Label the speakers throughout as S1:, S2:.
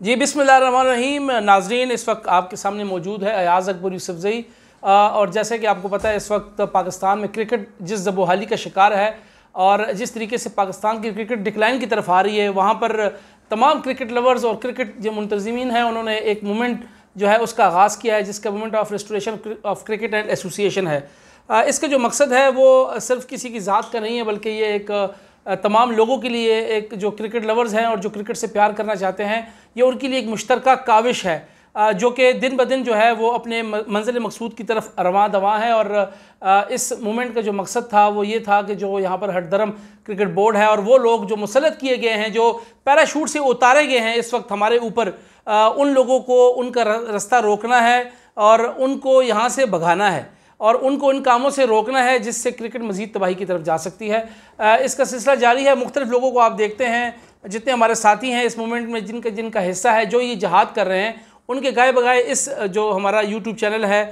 S1: जी बिस्मिल्लाहिर्रहमानिर्रहीम। नाज़रीन, इस वक्त आपके सामने मौजूद है अयाज़ अकबर यूसुफ़ज़ई। और जैसे कि आपको पता है, इस वक्त पाकिस्तान में क्रिकेट जिस ज़बोहाली का शिकार है और जिस तरीके से पाकिस्तान की क्रिकेट डिक्लाइन की तरफ आ रही है, वहाँ पर तमाम क्रिकेट लवर्स और क्रिकेट जो मुंतज़मीन हैं उन्होंने एक मूवमेंट जो है उसका आगाज़ किया है, जिसका movement of restoration of cricket and association है। इसका जो मकसद है वो सिर्फ किसी की ज़ात का नहीं है, बल्कि ये एक तमाम लोगों के लिए, एक जो क्रिकेट लवर्स हैं और जो क्रिकेट से प्यार करना चाहते हैं, ये उनके लिए एक मुश्तरका काविश है जो कि दिन ब दिन जो है वो अपने मंजिल मकसूद की तरफ रवां दवां है। और इस मूवमेंट का जो मकसद था वो ये था कि जो यहाँ पर हरदरम क्रिकेट बोर्ड है और वो लोग जो मुसल्लत किए गए हैं, जो पैराशूट से उतारे गए हैं इस वक्त हमारे ऊपर, उन लोगों को उनका रास्ता रोकना है और उनको यहाँ से भगाना है और उनको इन कामों से रोकना है जिससे क्रिकेट मज़ीद तबाही की तरफ जा सकती है। इसका सिलसिला जारी है। मुख्तलिफ लोगों को आप देखते हैं, जितने हमारे साथी हैं इस मूवमेंट में, जिनका हिस्सा है, जो ये जहाद कर रहे हैं, उनके गाए बगाए इस जो हमारा यूट्यूब चैनल है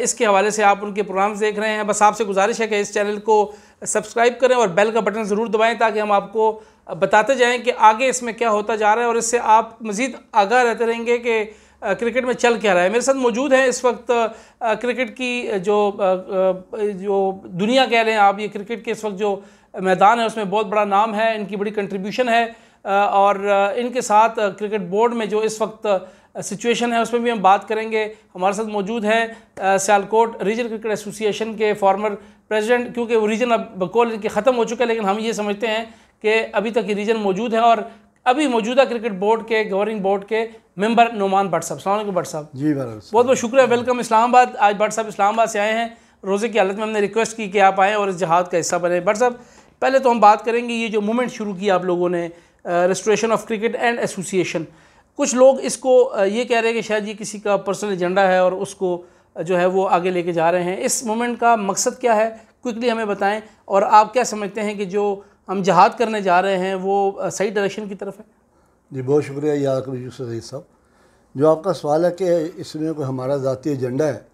S1: इसके हवाले से आप उनके प्रोग्राम्स देख रहे हैं। बस आपसे गुजारिश है कि इस चैनल को सब्सक्राइब करें और बेल का बटन ज़रूर दबाएँ, ताकि हम आपको बताते जाएँ कि आगे इसमें क्या होता जा रहा है और इससे आप मज़ीद आगाह रहते रहेंगे कि क्रिकेट में चल क्या रहा है। मेरे साथ मौजूद है इस वक्त क्रिकेट की जो दुनिया कह लें आप, ये क्रिकेट के इस वक्त जो मैदान है उसमें बहुत बड़ा नाम है, इनकी बड़ी कंट्रीब्यूशन है और इनके साथ क्रिकेट बोर्ड में जो इस वक्त सिचुएशन है उसमें भी हम बात करेंगे। हमारे साथ मौजूद है सियालकोट रीजन क्रिकेट एसोसिएशन के फॉर्मर प्रेसिडेंट, क्योंकि वो रीजन अब बकौल इनके ख़त्म हो चुका है, लेकिन हम ये समझते हैं कि अभी तक ये रीजन मौजूद है और अभी मौजूदा क्रिकेट बोर्ड के गवर्निंग बोर्ड के मेंबर नोमान भट्ट साहब। अस्सलाम वालेकुम भट्ट साहब।
S2: जी
S1: बहुत बहुत शुक्रिया, वेलकम इस्लामाबाद। आज भट्ट साहब इस्लामाबाद से आए हैं, रोज़े की हालत में हमने रिक्वेस्ट की कि आप आएँ और इस जहाद का हिस्सा बने। भट्ट साहब, पहले तो हम बात करेंगे ये जो मूवमेंट शुरू किया आप लोगों ने, restoration of cricket and association, कुछ लोग इसको ये कह रहे हैं कि शायद ये किसी का पर्सनल एजेंडा है और उसको जो है वो आगे लेके जा रहे हैं। इस मूवमेंट का मकसद क्या है, क्विकली हमें बताएं, और आप क्या समझते हैं कि जो हम जहाद करने जा रहे हैं वो सही डायरेक्शन की तरफ है?
S2: जी बहुत शुक्रिया यार यूसुफ़ज़ई साहब। जो आपका सवाल है कि इसमें कोई हमारा ज़ाती एजेंडा है,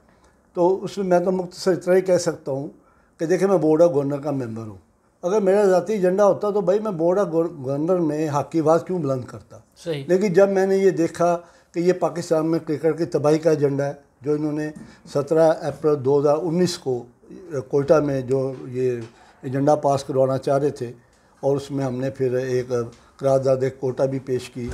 S2: तो उसमें मैं तो मुख्तसर इतना ही कह सकता हूँ कि देखिए, मैं बोर्ड ऑफ गवर्नर का मेंबर हूँ। अगर मेरा ज़ाती एजेंडा होता तो भाई मैं बोर्ड ऑफ गवर्नर में हक़ की आवाज़ क्यों बुलंद करता।
S1: सही।
S2: लेकिन जब मैंने ये देखा कि ये पाकिस्तान में क्रिकेट की तबाही का एजेंडा है, जो इन्होंने 17 अप्रैल 2019 को कोयटा में जो ये एजेंडा पास करवाना चाह रहे थे, और उसमें हमने फिर एक करारदाद कोटा भी पेश की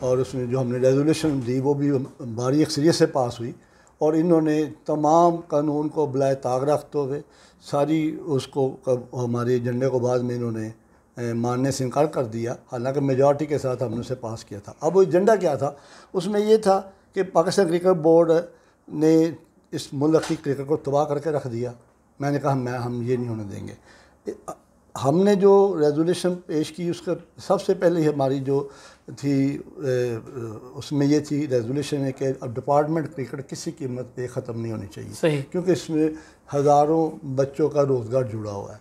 S2: और उसमें जो हमने रेजोल्यूशन दी वो भी भारी अक्सरियत से पास हुई, और इन्होंने तमाम कानून को बुलाए ताक रखते हुए सारी उसको हमारे एजेंडे को बाद में इन्होंने मानने से इनकार कर दिया, हालांकि मेजॉरिटी के साथ हमने उसे पास किया था। अब वो एजेंडा क्या था, उसमें ये था कि पाकिस्तान क्रिकेट बोर्ड ने इस मुल्क की क्रिकेट को तबाह करके रख दिया। मैंने कहा हम ये नहीं होने देंगे। हमने जो रेजोल्यूशन पेश की उसका सबसे पहले हमारी जो थी उसमें ये थी रेजोल्यूशन है कि अब डिपार्टमेंट क्रिकेट किसी कीमत पे ख़त्म नहीं होनी चाहिए।
S1: सही।
S2: क्योंकि इसमें हज़ारों बच्चों का रोज़गार जुड़ा हुआ है,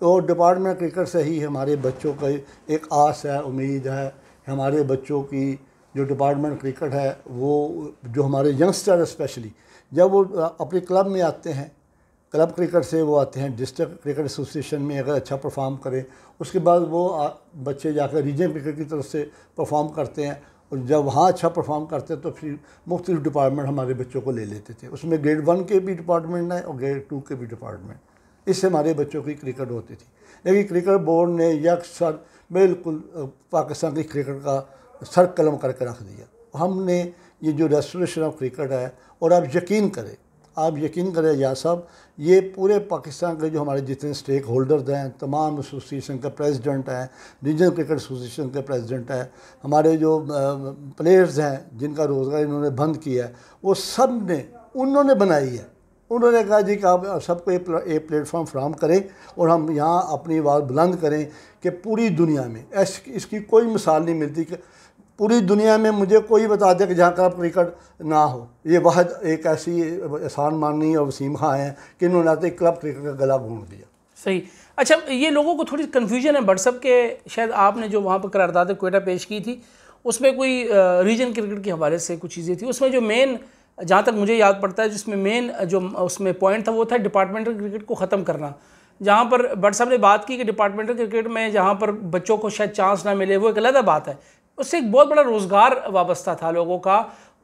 S2: तो डिपार्टमेंट क्रिकेट से ही हमारे बच्चों का एक आस है, उम्मीद है। हमारे बच्चों की जो डिपार्टमेंट क्रिकेट है, वो जो हमारे यंगस्टर स्पेशली जब वो अपने क्लब में आते हैं, क्लब क्रिकेट से वो आते हैं डिस्ट्रिक्ट क्रिकेट एसोसिएशन में, अगर अच्छा परफॉर्म करें, उसके बाद वो बच्चे जाकर रीजन क्रिकेट की तरफ से परफॉर्म करते हैं, और जब वहाँ अच्छा परफॉर्म करते हैं तो फिर मुख्तलिफ डिपार्टमेंट हमारे बच्चों को ले लेते थे। उसमें ग्रेड 1 के भी डिपार्टमेंट है और ग्रेड 2 के भी डिपार्टमेंट, इससे हमारे बच्चों की क्रिकेट होती थी। लेकिन क्रिकेट बोर्ड ने यकसर बिल्कुल पाकिस्तान की क्रिकेट का सर कलम करके रख दिया। हमने ये जो रेस्टोरेशन ऑफ क्रिकेट है, और आप यकीन करें या साहब, ये पूरे पाकिस्तान के जो हमारे जितने स्टेक होल्डर्स हैं, तमाम एसोसिएशन के प्रेसिडेंट हैं, रीजनल क्रिकेट एसोसिएशन के प्रेसिडेंट हैं, हमारे जो प्लेयर्स हैं जिनका रोज़गार इन्होंने बंद किया है, वो सब ने उन्होंने बनाई है। उन्होंने कहा जी कि आप सबको एक प्लेटफॉर्म फ्राहम करें और हम यहाँ अपनी आवाज़ बुलंद करें कि पूरी दुनिया में इसकी कोई मिसाल नहीं मिलती कि पूरी दुनिया में मुझे कोई बता दे कि जहाँ क्लब क्रिकेट ना हो। ये वाहद एक ऐसी एहसान मानी और वसीम खां हैं कि इन्होंने आते क्लब क्रिकेट का गला घोंट दिया।
S1: सही। अच्छा, ये लोगों को थोड़ी कन्फ्यूजन है भट्ट साहब के, शायद आपने जो वहाँ पर करारदाद कोयटा पेश की थी उसमें कोई रीजन क्रिकेट के हवाले से कुछ चीज़ें थी, उसमें जो मेन, जहाँ तक मुझे याद पड़ता है, जिसमें मेन जो उसमें पॉइंट था वो था डिपार्टमेंटल क्रिकेट को ख़त्म करना। जहाँ पर भट्ट साहब ने बात की कि डिपार्टमेंटल क्रिकेट में जहाँ पर बच्चों को शायद चांस ना मिले, वो एक अलग बात है, उससे एक बहुत बड़ा रोज़गार वाबस्ता था लोगों का।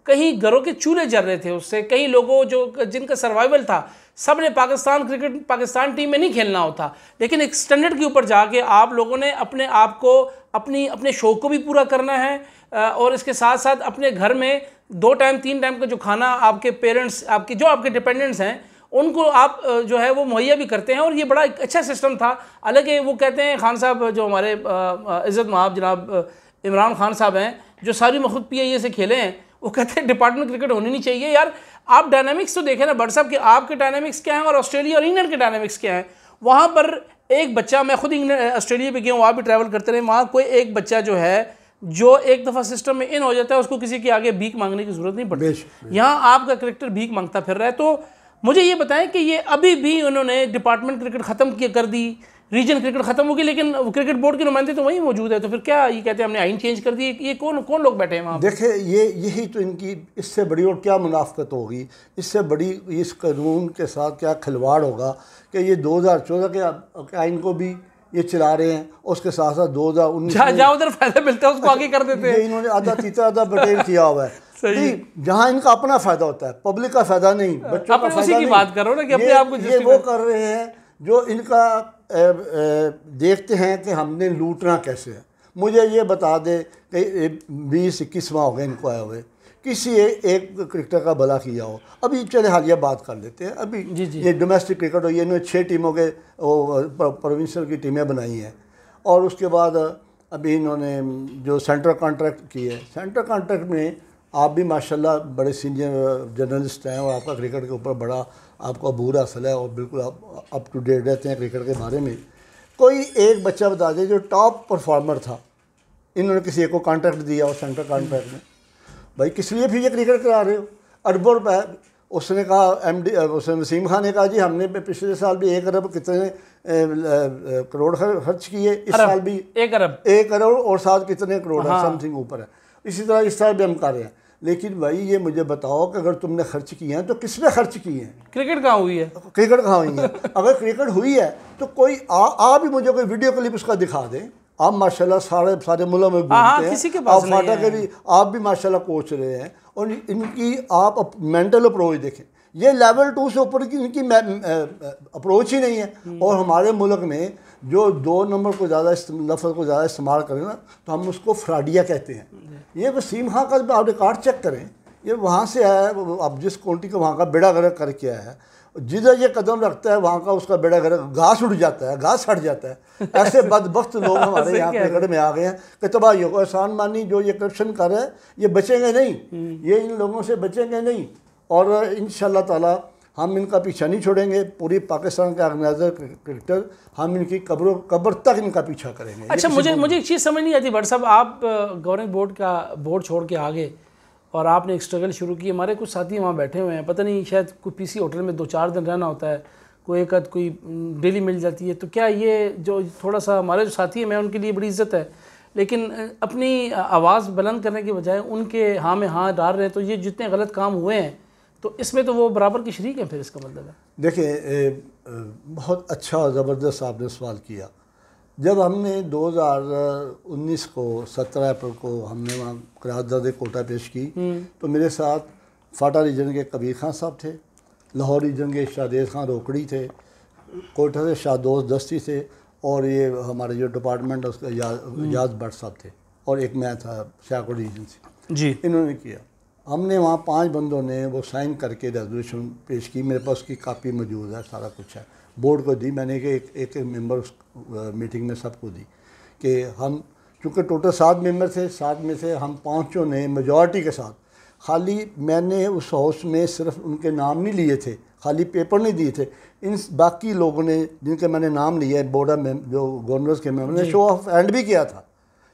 S1: कहीं घरों के चूल्हे जल रहे थे उससे, कई लोगों जो जिनका सर्वाइवल था, सब ने पाकिस्तान टीम में नहीं खेलना होता, लेकिन एक स्टैंडर्ड के ऊपर जाके आप लोगों ने अपने आप को अपने शौक़ को भी पूरा करना है और इसके साथ साथ अपने घर में 2 टाइम 3 टाइम का जो खाना आपके पेरेंट्स आपके डिपेंडेंट्स हैं उनको आप जो है वो मुहैया भी करते हैं। और ये बड़ा एक अच्छा सिस्टम था। हालांकि वो कहते हैं खान साहब जो हमारे इज़्ज़त महाब जनाब इमरान खान साहब हैं, जो सारी में खुद PIA से खेले हैं, वो कहते हैं डिपार्टमेंट क्रिकेट होनी नहीं चाहिए। यार आप डायनामिक्स तो देखें ना बट साहब कि आपके डायनामिक्स क्या हैं और ऑस्ट्रेलिया और इंग्लैंड के डायनामिक्स क्या हैं। वहाँ पर एक बच्चा, मैं खुद ऑस्ट्रेलिया पे गया हूँ, आप भी ट्रैवल करते रहे, वहाँ कोई एक बच्चा जो है जो एक दफ़ा सिस्टम में इन हो जाता है उसको किसी के आगे भीख मांगने की ज़रूरत नहीं पड़ती। यहाँ आपका क्रिकेटर भीख मांगता फिर रहा है। तो मुझे ये बताएं कि ये अभी भी उन्होंने डिपार्टमेंट क्रिकेट ख़त्म कर दी, रीजन क्रिकेट ख़त्म होगी, लेकिन क्रिकेट बोर्ड के नुमाइंदे तो वहीं मौजूद है, तो फिर क्या ये कहते हैं हमने आइन चेंज कर दी? ये कौन लोग बैठे हैं वहाँ?
S2: देखिए यही तो इनकी इससे बड़ी और क्या मुनाफकत होगी, इससे बड़ी इस कानून के साथ क्या खिलवाड़ होगा कि ये 2014 के आइन को भी ये चला रहे हैं, उसके साथ साथ 2019
S1: जहाँ उधर फायदा मिलता है उसको आगे कर देते हैं।
S2: इन्होंने आधा तीसरा आधा बटेर किया हुआ है। नहीं, जहाँ इनका अपना फायदा होता है, पब्लिक का फायदा नहीं, बच्चों का फायदा नहीं।
S1: बात करो ना कि अपने आप को
S2: ये वो कर रहे हैं जो इनका देखते हैं कि हमने लूटना कैसे है। मुझे ये बता दे कि 20-21वां हो गया इनको आए हुए, किसी एक क्रिकेटर का भला किया हो। अभी चले हालिया बात कर लेते हैं। अभी ये डोमेस्टिक क्रिकेट हो, ये इन्होंने 6 टीमों के प्रोविंशियल की टीमें बनाई हैं और उसके बाद अभी इन्होंने जो सेंट्रल कॉन्ट्रैक्ट की है, सेंट्रल कॉन्ट्रैक्ट में आप भी माशाल्लाह बड़े सीनियर जर्नलिस्ट हैं और आपका क्रिकेट के ऊपर बड़ा आपको अबूर हासिल है और बिल्कुल आप अप टू डेट रहते हैं क्रिकेट के बारे में। कोई एक बच्चा बता दे जो टॉप परफॉर्मर था, इन्होंने किसी एक को कॉन्ट्रैक्ट दिया और सेंट्रल कॉन्ट्रैक्ट में, भाई किस लिए फिर ये क्रिकेट करा रहे हो? अरबों रुपए। उसने कहा उसने वसीम खान ने कहा जी हमने पिछले साल भी 1 अरब कितने करोड़ खर्च किए, इस साल भी 1 करोड़ और साथ कितने करोड़ है, समथिंग ऊपर है। इसी तरह इस साल भी हम कर रहे हैं। लेकिन भाई ये मुझे बताओ कि अगर तुमने खर्च किए हैं तो किस पे खर्च किए हैं?
S1: क्रिकेट कहाँ हुई है?
S2: क्रिकेट कहाँ हुई है? अगर क्रिकेट हुई है तो कोई आप भी मुझे कोई वीडियो क्लिप उसका दिखा दें। आप माशाल्लाह सारे मुल्क में घूमते हैं,
S1: किसी के पास
S2: आप फाटा के भी आप भी माशाल्लाह कोच रहे हैं और इनकी आप मेंटल अप्रोच देखें, ये लेवल 2 से ऊपर की इनकी अप्रोच ही नहीं है। और हमारे मुल्क में जो 2 नंबर को ज़्यादा लफ्ज़ को ज़्यादा इस्तेमाल करें ना तो हम उसको फ्राडिया कहते हैं। ये वसीम खान का आप रिकॉर्ड चेक करें, ये वहाँ से आया है, अब जिस काउंटी का वहाँ का बेड़ा गर्क करके आया है, जिधर ये कदम रखता है वहाँ का उसका बेड़ा गर्क घास उड़ जाता है, घास हट जाता है। ऐसे बदबख्त लोग हमारे यहाँ क्रिकेट में आ गए हैं कि तबाही हो। एहसान मानी जो ये करप्शन कर रहे हैं ये बचेंगे नहीं, ये इन लोगों से बचेंगे नहीं और इंशाअल्लाह ताला हम इनका पीछा नहीं छोड़ेंगे। पूरी पाकिस्तान के ऑर्गेनाइजर क्रिकेटर हम इनकी कब्र तक इनका पीछा करेंगे।
S1: अच्छा, मुझे एक चीज़ समझ नहीं आती भट्ट साहब, आप गवर्निंग बोर्ड छोड़ के आगे और आपने एक स्ट्रगल शुरू की। हमारे कुछ साथी वहाँ बैठे हुए हैं, पता नहीं शायद कोई PC होटल में 2-4 दिन रहना होता है, कोई एक आध कोई डेली मिल जाती है। तो क्या ये जो थोड़ा सा हमारे जो साथी हैं, मैं उनके लिए बड़ी इज्जत है, लेकिन अपनी आवाज़ बुलंद करने के बजाय उनके हाँ में हाँ डाल रहे हैं, तो ये जितने गलत काम हुए हैं तो इसमें तो वो बराबर की शरीक हैं फिर, इसका मतलब है?
S2: देखिए बहुत अच्छा और ज़बरदस्त आपने सवाल किया। जब हमने 2019 को 17 अप्रैल को हमने वहाँ करारदाद कोटा पेश की तो मेरे साथ फाटा रीजन के कबीर खान साहब थे, लाहौर रीजन के शादेद खान रोकड़ी थे, कोटा से शादोज दस्ती थे और ये हमारे जो डिपार्टमेंट उसका याद भट्ट साहब थे और एक मैं था शाहकोट रीजन से
S1: जी।
S2: इन्होंने किया। हमने वहाँ 5 बंदों ने वो साइन करके रेजोल्यूशन पेश की। मेरे पास उसकी कापी मौजूद है, सारा कुछ है, बोर्ड को दी मैंने कि एक मेंबर उस मीटिंग में सबको दी कि हम चूँकि टोटल 7 मेंबर थे, 7 में से हम 5 ने मेजॉरिटी के साथ, खाली मैंने उस हाउस में सिर्फ उनके नाम नहीं लिए थे, खाली पेपर नहीं दिए थे, इन बाकी लोगों ने जिनके मैंने नाम लिए है बोर्ड जो गवर्नर्स के मेंबर ने शो ऑफ हैंड भी किया था।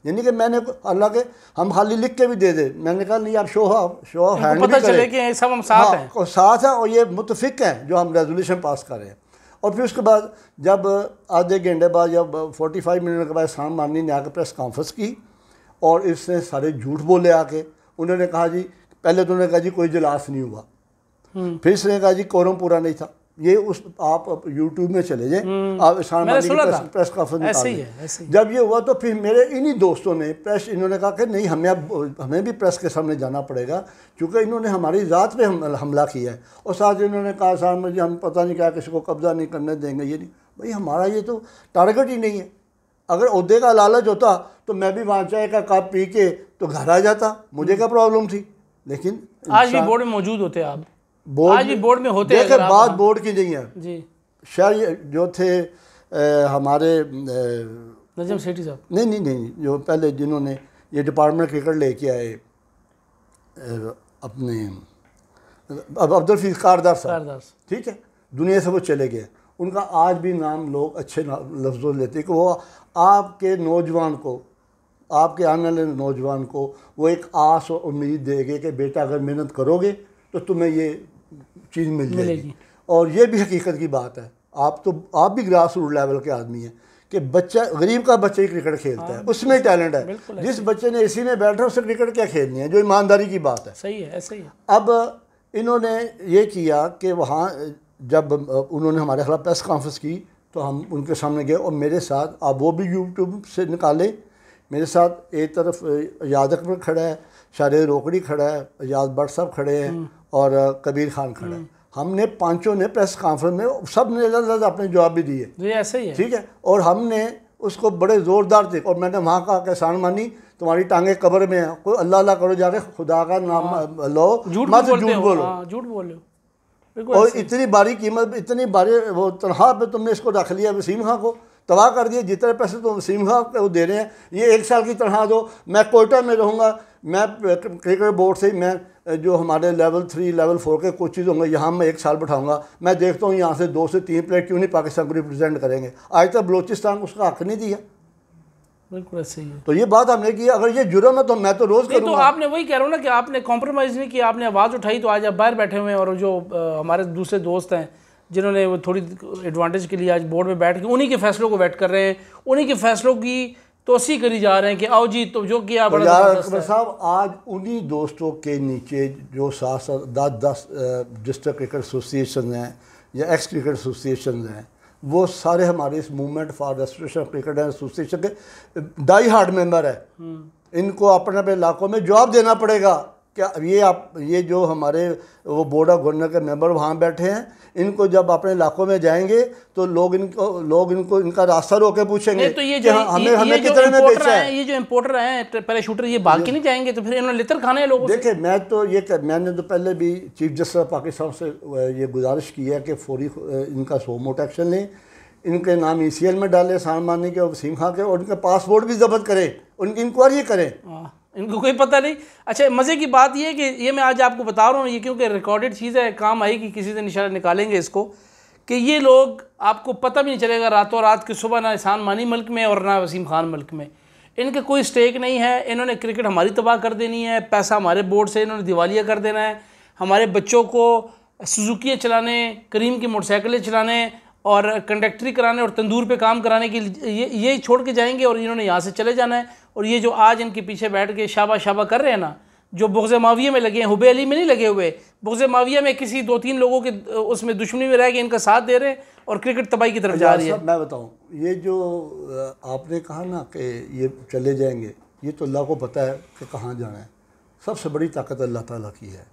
S2: यानी कि मैंने अल्लाह के हम खाली लिख के भी दे दे, मैंने कहा नहीं आप शो ऑफ हैंड
S1: पता चले कि सब हम साथ हैं
S2: और साथ हैं और ये मुतफिक हैं जो हम रेजोल्यूशन पास कर रहे हैं। और फिर उसके बाद जब आधे घंटे बाद जब 45 मिनट के बाद साम मानी ने आकर प्रेस कॉन्फ्रेंस की और इसने सारे झूठ बोले आके। उन्होंने कहा जी, पहले तो उन्होंने कहा जी कोई इजलास नहीं हुआ, फिर इसने कहा जी कोरम पूरा नहीं था, ये उस आप यूट्यूब में चले जाएं, आप इरशान मानी की प्रेस कॉन्फ्रेंस
S1: ऐसे ही है।
S2: जब ये हुआ तो फिर मेरे इन्हीं दोस्तों ने प्रेस, इन्होंने कहा कि नहीं हमें भी प्रेस के सामने जाना पड़ेगा क्योंकि इन्होंने हमारी ज़ात पे हमला किया है। और साथ इन्होंने कहा इरशान जी हम पता नहीं क्या किसी को कब्जा नहीं करने देंगे, ये नहीं। भाई हमारा ये तो टारगेट ही नहीं है। अगर ओहदे का लालच होता तो मैं भी वहाँ चाय का कप पी के तो घर आ जाता, मुझे क्या प्रॉब्लम थी। लेकिन
S1: आज भी बोर्ड में मौजूद होते आप,
S2: आज
S1: भी बोर्ड में होते
S2: हैं। बात बोर्ड की नहीं है
S1: जी।
S2: शायद जो थे हमारे
S1: नजम सेठी साहब,
S2: नहीं, जो पहले जिन्होंने ये डिपार्टमेंट क्रिकेट लेके आए अपने अब्दुल हफीज़ कारदार साहब, ठीक है, दुनिया से वो चले गए। उनका आज भी नाम लोग अच्छे लफ्ज़ों लेते कि वो आपके नौजवान को, आपके आने वाले नौजवान को वो एक आस और उम्मीद देंगे कि बेटा अगर मेहनत करोगे तो तुम्हें ये चीज़ मिल जाएगी। और ये भी हकीकत की बात है। आप भी ग्रास रूट लेवल के आदमी हैं कि बच्चा, गरीब का बच्चा ही क्रिकेट खेलता है, उसमें टैलेंट है। जिस बच्चे ने एसी में बैठा उससे क्रिकेट क्या खेलनी है, जो ईमानदारी की बात है।
S1: सही है, ऐसा ही है।
S2: अब इन्होंने ये किया कि वहाँ जब उन्होंने हमारे खिलाफ प्रेस कॉन्फ्रेंस की तो हम उनके सामने गए और मेरे साथ, आप वो भी यूट्यूब से निकाले, मेरे साथ एक तरफ याद अकबर खड़ा है, शाहरेद रोकड़ी खड़ा है, याद भट्ट साहब खड़े हैं और कबीर खान खड़ा है। हमने पांचों ने प्रेस कॉन्फ्रेंस में सब ने अलग अपने जवाब भी दिए,
S1: ऐसे ही है,
S2: ठीक है। और हमने उसको बड़े ज़ोरदार थे और मैंने वहाँ कहा कि एहसान मानी तुम्हारी टांगे कब्र में है, कोई अल्लाह अल्लाह करो, जाके खुदा का नाम लो, मत झूठ बोलो। और इतनी बारी कीमत, इतनी बारी वो तनख्वाह पे तुमने इसको रख लिया, वसीम खां को तबाह कर दिया। जितने पैसे तो वसीम खां को दे रहे हैं, ये 1 साल की तनख्वाह दो, मैं कोयटा में रहूँगा, मैं क्रिकेट बोर्ड से मैं जो हमारे लेवल 3 लेवल 4 के कोचेज़ होंगे यहाँ मैं 1 साल बैठाऊँगा। मैं देखता हूँ यहाँ से 2 से 3 प्लेयर क्यों नहीं पाकिस्तान को रिप्रेजेंट करेंगे। आज तक बलोचिस्तान को उसका हक नहीं दिया।
S1: बिल्कुल ऐसे ही है।
S2: तो ये बात हमने की, अगर ये जुर्म है तो मैं तो रोज़ करूँगा।
S1: तो आपने वही कह रहा हूँ ना कि आपने कॉम्प्रोमाइज़ नहीं किया, आपने आवाज़ उठाई, तो आज आप बाहर बैठे हुए हैं। और जो हमारे दूसरे दोस्त हैं जिन्होंने वो थोड़ी एडवांटेज के लिए आज बोर्ड में बैठ के उन्हीं के फैसलों को वेट कर रहे हैं, उन्हीं के फैसलों की तोसी करी जा रहे हैं कि आओ जी तो जो किया बड़ा
S2: अकबर साहब, आज उन्हीं दोस्तों के नीचे जो 7-10 डिस्ट्रिक्ट क्रिकेट एसोसिएशन हैं या एक्स क्रिकेट एसोसिएशन हैं, वो सारे हमारे इस movement for restoration of cricket association के डाई हार्ड मेंबर है। इनको अपने अपने इलाकों में जवाब देना पड़ेगा। क्या ये जो हमारे वो बोर्ड ऑफ गवर्नर के मेंबर वहाँ बैठे हैं, इनको जब अपने इलाकों में जाएंगे तो लोग इनको इनका रास्ता रोक के पूछेंगे
S1: तो ये जो
S2: हमें कितने में बेचा है।
S1: ये जो इम्पोर्टर हैं पहले शूटर, ये भाग के नहीं जाएंगे तो फिर इन्होंने लितर खाने हैं लोगों से।
S2: देखिए मैंने तो पहले भी चीफ जस्टिस ऑफ पाकिस्तान से ये गुजारिश की है कि फौरी इनका सोमोट एक्शन लें, इनके नाम ECL में डालें, एहसान मानी के और वसीम खां के, और इनके पासपोर्ट भी जब्त करें, उनकी इंक्वायरी करें।
S1: इनको कोई पता नहीं। अच्छा, मज़े की बात ये है कि ये मैं आज आपको बता रहा हूँ, ये क्योंकि रिकॉर्डेड चीज़ है, काम आएगी, किसी दिन इंशाल्लाह निकालेंगे इसको, कि ये लोग आपको पता भी नहीं चलेगा रातों रात कि सुबह ना एहसान मानी मुल्क में और ना वसीम खान मुल्क में, इनके कोई स्टेक नहीं है। इन्होंने क्रिकेट हमारी तबाह कर देनी है, पैसा हमारे बोर्ड से इन्होंने दिवालिया कर देना है, हमारे बच्चों को सुजुकियाँ चलाने, करीम की मोटरसाइकिलें चलाने और कंडक्टरी कराने और तंदूर पे काम कराने के लिए ये छोड़ के जाएंगे और इन्होंने यहाँ से चले जाना है। और ये जो आज इनके पीछे बैठ के शाबा कर रहे हैं ना, जो बुग़्ज़ माविया में लगे हैं, हुबे अली में नहीं लगे हुए, बुग़्ज़ माविया में किसी 2-3 लोगों के उसमें दुश्मनी में रह के इनका साथ दे रहे हैं और क्रिकेट तबाही की तरफ जा रही है।
S2: मैं बताऊँ, ये जो आपने कहा ना कि ये चले जाएंगे, ये तो अल्लाह को पता है कि कहाँ जाना है। सबसे बड़ी ताकत अल्लाह ताला की है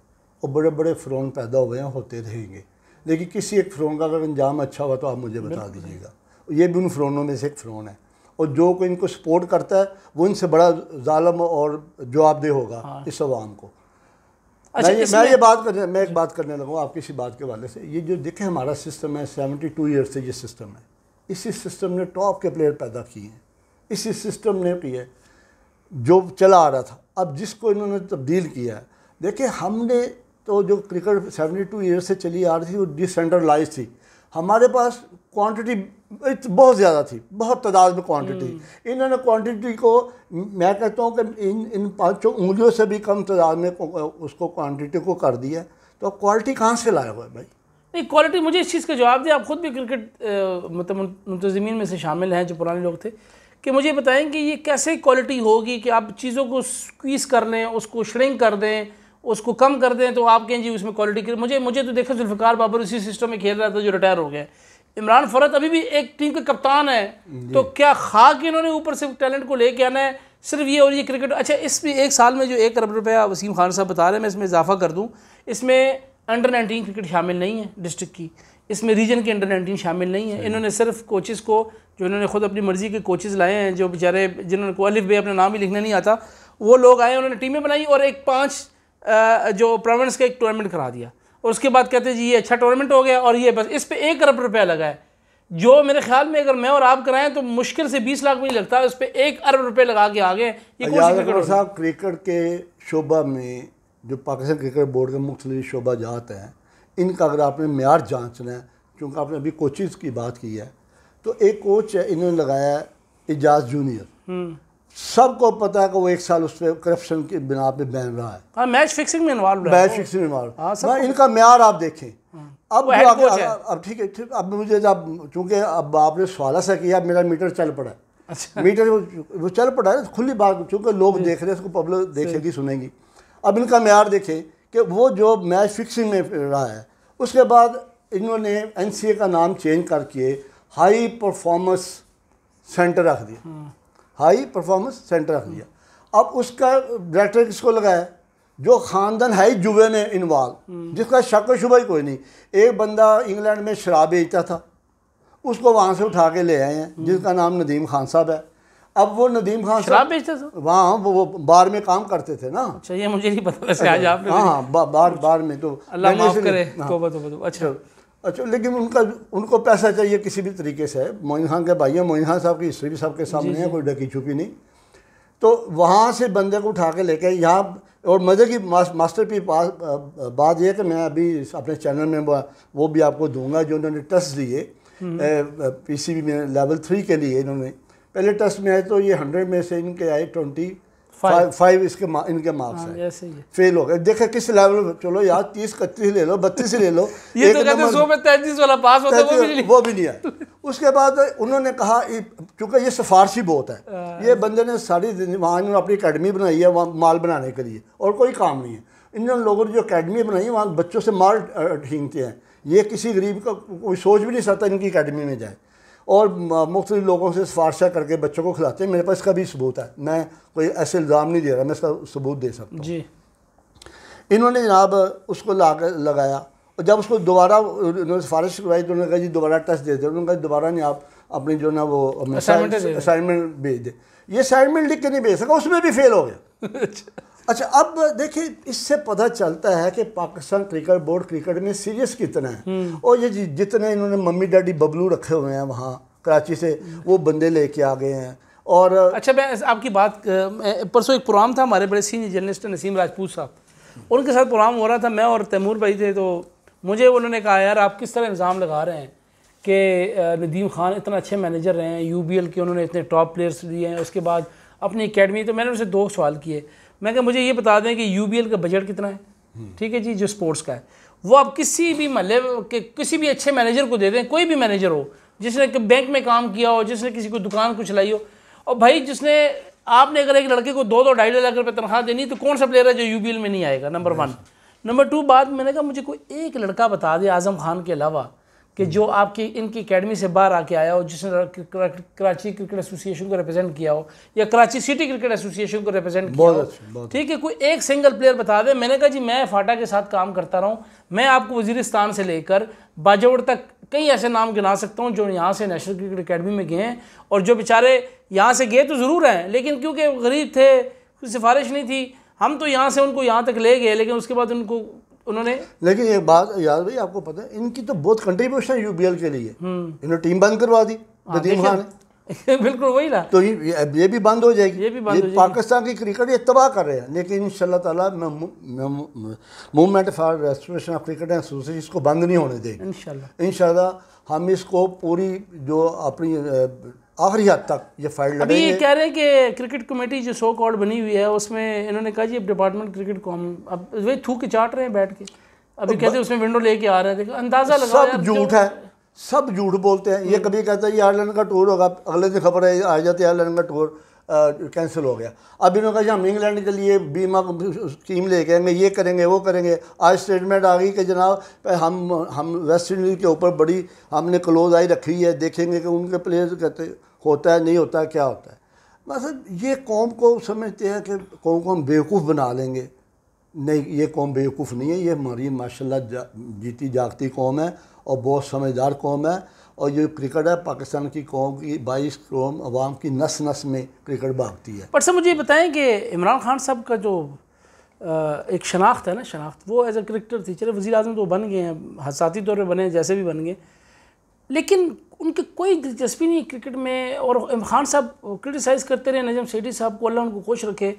S2: और बड़े बड़े फ़िरौन पैदा हुए हैं, होते रहेंगे, लेकिन किसी एक फ़िरौन का अगर अंजाम अच्छा हुआ तो आप मुझे बता दीजिएगा। ये भी उन फ़िरौनों में से एक फ़िरौन है और जो कोई इनको सपोर्ट करता है वो इनसे बड़ा जालिम और जवाबदेह होगा इस अवाम को। अच्छा, मैं एक बात करने लगा आपकी इसी बात के वाले से। ये जो देखें हमारा सिस्टम है, 72 ईयर्स से ये सिस्टम है, इसी सिस्टम ने टॉप के प्लेयर पैदा किए हैं, इसी सिस्टम ने किया जो चला आ रहा था। अब जिसको इन्होंने तब्दील किया है, देखिए हमने तो जो क्रिकेट 72 ईयर्स से चली आ रही थी वो डिसेंट्रलाइज थी। हमारे पास क्वांटिटी बहुत ज़्यादा थी, बहुत तादाद में क्वांटिटी। इन्होंने क्वांटिटी को, मैं कहता हूँ कि इन 5 उंगलियों से भी कम तादाद में उसको क्वांटिटी को कर दिया। तो क्वालिटी कहाँ से लाया हुआ है भाई?
S1: नहीं, क्वालिटी, मुझे इस चीज़ का जवाब दिया। आप खुद भी क्रिकेट मतलब मुंतज़मीन में से शामिल हैं जो पुराने लोग थे, कि मुझे बताएं कि ये कैसे क्वालिटी होगी कि आप चीज़ों को स्क्वीज़ कर लें, उसको श्रिंक कर दें, उसको कम कर दें तो आप कहें जी उसमें क्वालिटी। मुझे तो देखो जुल्फ़िकार बाबर उसी सिस्टम में खेल रहा था जो रिटायर हो गया। इमरान फरहत अभी भी एक टीम के कप्तान है, तो क्या खाक इन्होंने ऊपर से टैलेंट को लेके आना है सिर्फ ये और ये क्रिकेट। अच्छा, इसमें एक साल में जो 1 अरब रुपया वसीम खान साहब बता रहे हैं, मैं इसमें इजाफा कर दूं, इसमें अंडर 19 क्रिकेट शामिल नहीं है डिस्ट्रिक्ट की, इसमें रीजन के अंडर 19 शामिल नहीं है। इन्होंने सिर्फ कोचेज़ को, जो इन्होंने खुद अपनी मर्ज़ी के कोचेज़ लाए हैं, जो बेचारे जिन्होंने को अलिफ बे अपना नाम ही लिखना नहीं आता, वो लोग आए, उन्होंने टीमें बनाई और एक 5 जो प्रोविंस का एक टूर्नामेंट करा दिया, और उसके बाद कहते हैं जी ये अच्छा टूर्नामेंट हो गया और ये बस इस पर 1 अरब रुपया लगा है, जो मेरे ख्याल में अगर मैं और आप कराएं तो मुश्किल से 20 लाख में नहीं लगता, उस पर 1 अरब रुपए लगा के आगे। ये
S2: साहब क्रिकेट के शोबा में जो पाकिस्तान क्रिकेट बोर्ड के मुख्तलिफ शोबा जात हैं, इनका अगर आपने म्यार जांचना है, क्योंकि आपने अभी कोचेज़ की बात की है, तो एक कोच है इन्होंने लगाया है इजाज़ जूनियर, सबको पता है कि वो 1 साल उस पर करप्शन की बिना पे बैन रहा है।
S1: हाँ, मैच फिक्सिंग में इन्वॉल्व है,
S2: मैच फिक्सिंग में इन्वॉल्व। इनका म्यार आप देखें। अब ठीक है, अब मुझे जब चूँकि अब आपने सवाल सा किया, मेरा मीटर चल पड़ा है। अच्छा। मीटर वो चल पड़ा है, खुली बात, चूँकि लोग देख रहे हैं, उसको पब्लिक देखेगी सुनेगी। अब इनका म्यार देखें कि वो जो मैच फिक्सिंग में रहा है, उसके बाद इन्होंने NCA का नाम चेंज करके हाई परफॉर्मेंस सेंटर रख दिया, हाई परफॉर्मेंस सेंटर रख दिया। अब उसका डायरेक्टर किसको लगाया? जो ख़ानदान है जुए में इन्वॉल्व, जिसका शक शुबा ही कोई नहीं। एक बंदा इंग्लैंड में शराब बेचता था, उसको वहाँ से उठा के ले आए हैं, जिसका नाम नदीम खान साहब है। अब वो नदीम खान
S1: शराब बेचता था
S2: वहाँ, वो बार में काम करते थे ना।
S1: अच्छा, ये मुझे नहीं पता वैसे आज आपने।
S2: हाँ, बार में तो
S1: अल्लाह माफ़ करे।
S2: अच्छा, लेकिन उनको पैसा चाहिए किसी भी तरीके से। मोइन खान के भाई हैं, मोइन खान साहब की हिस्ट्री भी सबके सामने है, कोई ढकी छुपी नहीं। तो वहाँ से बंदे को उठा के लेके यहाँ, और मज़े की मास्टर की बात यह है कि मैं अभी अपने चैनल में वो भी आपको दूंगा, जो उन्होंने टेस्ट दिए PCB में लेवल 3 के लिए। इन्होंने पहले टेस्ट में आए तो ये 100 में से इनके आए 25 इनके मार्क्स आए, फेल हो गए। देखे किस लेवल, चलो यार 30-31 ले लो, 32 ले लो,
S1: ये तो कहते 100 में 33 वाला पास होता है,
S2: वो भी नहीं आया। उसके बाद उन्होंने कहा, चूँकि ये सिफारशी बहुत है, ये बंदे ने सारी वहाँ इन्होंने अपनी अकेडमी बनाई है, वहाँ माल बनाने के लिए, और कोई काम नहीं है। इन लोगों ने जो अकेडमी बनाई है, वहाँ बच्चों से माल छीनते हैं। ये किसी गरीब का कोई सोच भी नहीं सकता इनकी अकेडमी में जाए, और मुख्तलिफ लोगों से सिफारिशा करके बच्चों को खिलाते हैं। मेरे पास इसका भी सबूत है, मैं कोई ऐसे इल्ज़ाम नहीं दे रहा, मैं इसका सबूत दे सकता हूँ जी। इन्होंने जनाब उसको लगाया, और जब उसको दोबारा उन्होंने सिफारिश करवाई तो उन्होंने कहा जी दोबारा टेस्ट दे दे। उन्होंने कहा दोबारा नहीं, आप अपनी जो ना वो असाइनमेंट भेज दे। ये असाइनमेंट लिख के नहीं भेज सका, उसमें भी फेल हो गया। अच्छा, अब देखिए, इससे पता चलता है कि पाकिस्तान क्रिकेट बोर्ड क्रिकेट में सीरियस कितना है। और ये जितने इन्होंने मम्मी डैडी बबलू रखे हुए हैं वहाँ कराची से, वो बंदे लेके आ गए हैं। और
S1: अच्छा, मैं आपकी बात, परसों एक प्रोग्राम था हमारे बड़े सीनियर जर्नलिस्ट नसीम राजपूत साहब, उनके साथ प्रोग्राम हो रहा था, मैं और तैमूर भाई थे। तो मुझे उन्होंने कहा, यार आप किस तरह इल्ज़ाम लगा रहे हैं कि नदीम खान इतना अच्छे मैनेजर रहे हैं, UBL के उन्होंने इतने टॉप प्लेयर्स दिए हैं, उसके बाद अपनी अकेडमी। तो मैंने उनसे 2 सवाल किए। मैं कहा मुझे ये बता दें कि UBL का बजट कितना है, ठीक है जी, जो स्पोर्ट्स का है, वो आप किसी भी महल्ले के किसी भी अच्छे मैनेजर को दे दें, कोई भी मैनेजर हो, जिसने बैंक में काम किया हो, जिसने किसी को दुकान को चलाई हो, और भाई जिसने, आपने अगर एक लड़के को 2-2-2.5 लाख रुपये तनख्वाह देनी, तो कौन सा प्लेयर है जो UBL में नहीं आएगा? नंबर 1। नंबर 2 बात, मैंने कहा मुझे कोई एक लड़का बता दे आज़म खान के अलावा कि जो आपकी इनकी अकेडमी से बाहर आके आया हो, जिसने कराची क्रिकेट एसोसिएशन को रिप्रेजेंट किया हो, या कराची सिटी क्रिकेट एसोसिएशन को रिप्रेजेंट किया हो, ठीक है, कोई एक सिंगल प्लेयर बता दे। मैंने कहा जी मैं फाटा के साथ काम करता रहा हूँ, मैं आपको वजीरिस्तान से लेकर बाजौड़ तक कई ऐसे नाम गिना सकता हूँ जो यहाँ से नेशनल क्रिकेट अकेडमी में गए हैं, और जो बेचारे यहाँ से गए तो ज़रूर हैं, लेकिन क्योंकि गरीब थे, कोई सिफारिश नहीं थी, हम तो यहाँ से उनको यहाँ तक ले गए, लेकिन उसके बाद उन्होंने लेकिन एक बात याद भाई, आपको पता है इनकी तो बहुत कंट्रीब्यूशन है UBL के लिए। इन्होंने टीम बंद करवा दी नदीम खान ने। बिल्कुल वही ना, तो ये भी बंद हो जाएगी, ये भी बंद हो जाएगी। पाकिस्तान की क्रिकेट ये तबाह कर रहे हैं, लेकिन इंशाल्लाह ताला movement for restoration of cricket association इसको बंद नहीं होने देंगे। इंशाल्लाह हम इसको पूरी जो अपनी आखिरी हद तक ये फाइल लड़ेंगे। अभी ये कह रहे हैं कि क्रिकेट कमेटी जो सो कॉल्ड बनी हुई है, उसमें इन्होंने कहा जी अब डिपार्टमेंट क्रिकेट को हम अब वही थूक के चाट रहे हैं बैठ के। अभी कहते हैं उसमें विंडो लेके आ रहे हैं, देखो अंदाजा लगा। सब झूठ है, सब झूठ बोलते हैं। ये कभी कहता है ये आयरलैंड का टूर होगा, अगले दिन खबर है आ जाती है आयरलैंड का टूर।
S2: कैंसिल हो गया। अब इन्होंने कहा हम इंग्लैंड के लिए बीमा स्कीम लेके आएंगे, ये करेंगे वो करेंगे। आज स्टेटमेंट आ गई कि जनाब हम वेस्ट इंडीज़ के ऊपर बड़ी हमने क्लोज आई रखी है, देखेंगे कि उनके प्लेयर्स कहते होता है नहीं होता है क्या होता है। मतलब ये कौम को समझते हैं कि कौम को हम बेवकूफ़ बना लेंगे। नहीं, ये कौम बेवकूफ़ नहीं है, ये हमारी माशाल्लाह जीती जागती कौम है और बहुत समझदार कौम है। और ये क्रिकेट है पाकिस्तान की कौम की 22 करोड़ अवाम की नस नस में क्रिकेट भागती है।
S1: पर सर मुझे बताएं कि इमरान खान साहब का जो एक शनाख्त है ना, शनाख्त वो एज ए क्रिकेटर थी। चले वज़ीर आज़म तो बन गए हैं, हसाती तौर पे बने, जैसे भी बन गए, लेकिन उनकी कोई दिलचस्पी नहीं क्रिकेट में। और इमरान खान साहब क्रिटिसाइज़ करते रहे नजम सेठी साहब को, अल्लाह उनको खुश रखे,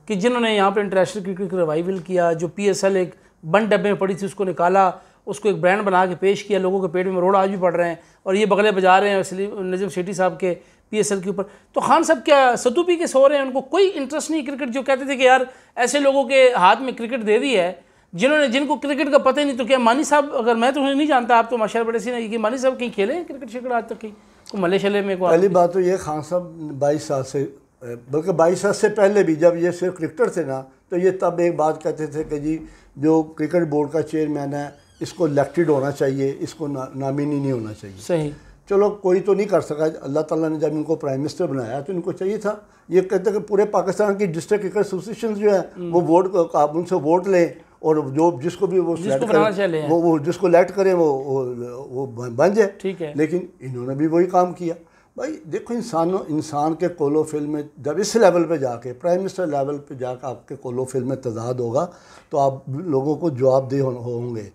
S1: कि जिन्होंने यहाँ पे इंटरनेशनल क्रिकेट का रिवाइवल किया। जो PSL एक बंद डब्बे में पड़ी थी उसको निकाला, उसको एक ब्रांड बना के पेश किया, लोगों के पेट में रोड आज भी पड़ रहे हैं और ये बगले बजा रहे हैं इसलिए नजम सेठी साहब के PSL के ऊपर। तो खान साहब क्या सतू पी के सो रहे हैं? उनको कोई इंटरेस्ट नहीं क्रिकेट। जो कहते थे कि यार ऐसे लोगों के हाथ में क्रिकेट दे दी है जिनको क्रिकेट का पता ही नहीं। तो क्या मानी साहब, अगर मैं तो उन्हें नहीं जानता, आप तो माशाल्लाह बड़े सी नहीं, कि मानी साहब कहीं खेले हैं क्रिकेट शिकेट आज तक कहीं को मले शले में?
S2: पहली बात तो ये खान साहब 22 साल से, बल्कि 22 साल से पहले भी जब ये सिर्फ क्रिकेटर थे ना, तो ये तब एक बात कहते थे कि जी जो क्रिकेट बोर्ड का चेयरमैन है इसको इलेक्टेड होना चाहिए, इसको नामिनी नहीं होना चाहिए।
S1: सही, चलो
S2: कोई तो नहीं कर सका। अल्लाह ताला ने जब इनको प्राइम मिनिस्टर बनाया तो इनको चाहिए था। ये कहते हैं कि पूरे पाकिस्तान की डिस्ट्रिक्ट क्रिकेट एसोसिएशन जो है वो वोट, आप उनसे वोट लें और जो जिसको भी वो सिलेक्ट करें, वो जिसको इलेक्ट करें वो बन जाए।
S1: ठीक है,
S2: लेकिन इन्होंने भी वही काम किया। भाई देखो, इंसान के कोलोफिल में जब इस लेवल पे जाके प्राइम मिनिस्टर लेवल पे जाकर आपके कोलोफिल में तजाद होगा तो आप लोगों को जवाबदेह होंगे।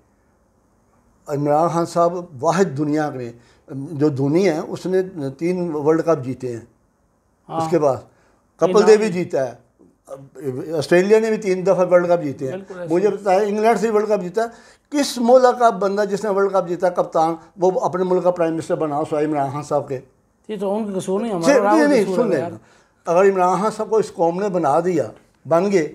S2: इमरान खान साहब वाहिद दुनिया में जो धोनी है उसने 3 वर्ल्ड कप जीते हैं। हाँ। उसके बाद कपिल देव भी जीता है, ऑस्ट्रेलिया ने भी 3 दफ़ा वर्ल्ड कप जीते हैं। मुझे बताया इंग्लैंड से वर्ल्ड कप जीता। किस मुल्क का बंदा जिसने वर्ल्ड कप जीता कप्तान वो अपने मुल्क का प्राइम मिनिस्टर बना हुआ इमरान खान साहब के?
S1: ये तो उनका कसूर नहीं,
S2: नहीं सुन लेना। अगर इमरान खान साहब को इस कौम ने बना दिया, बन गए,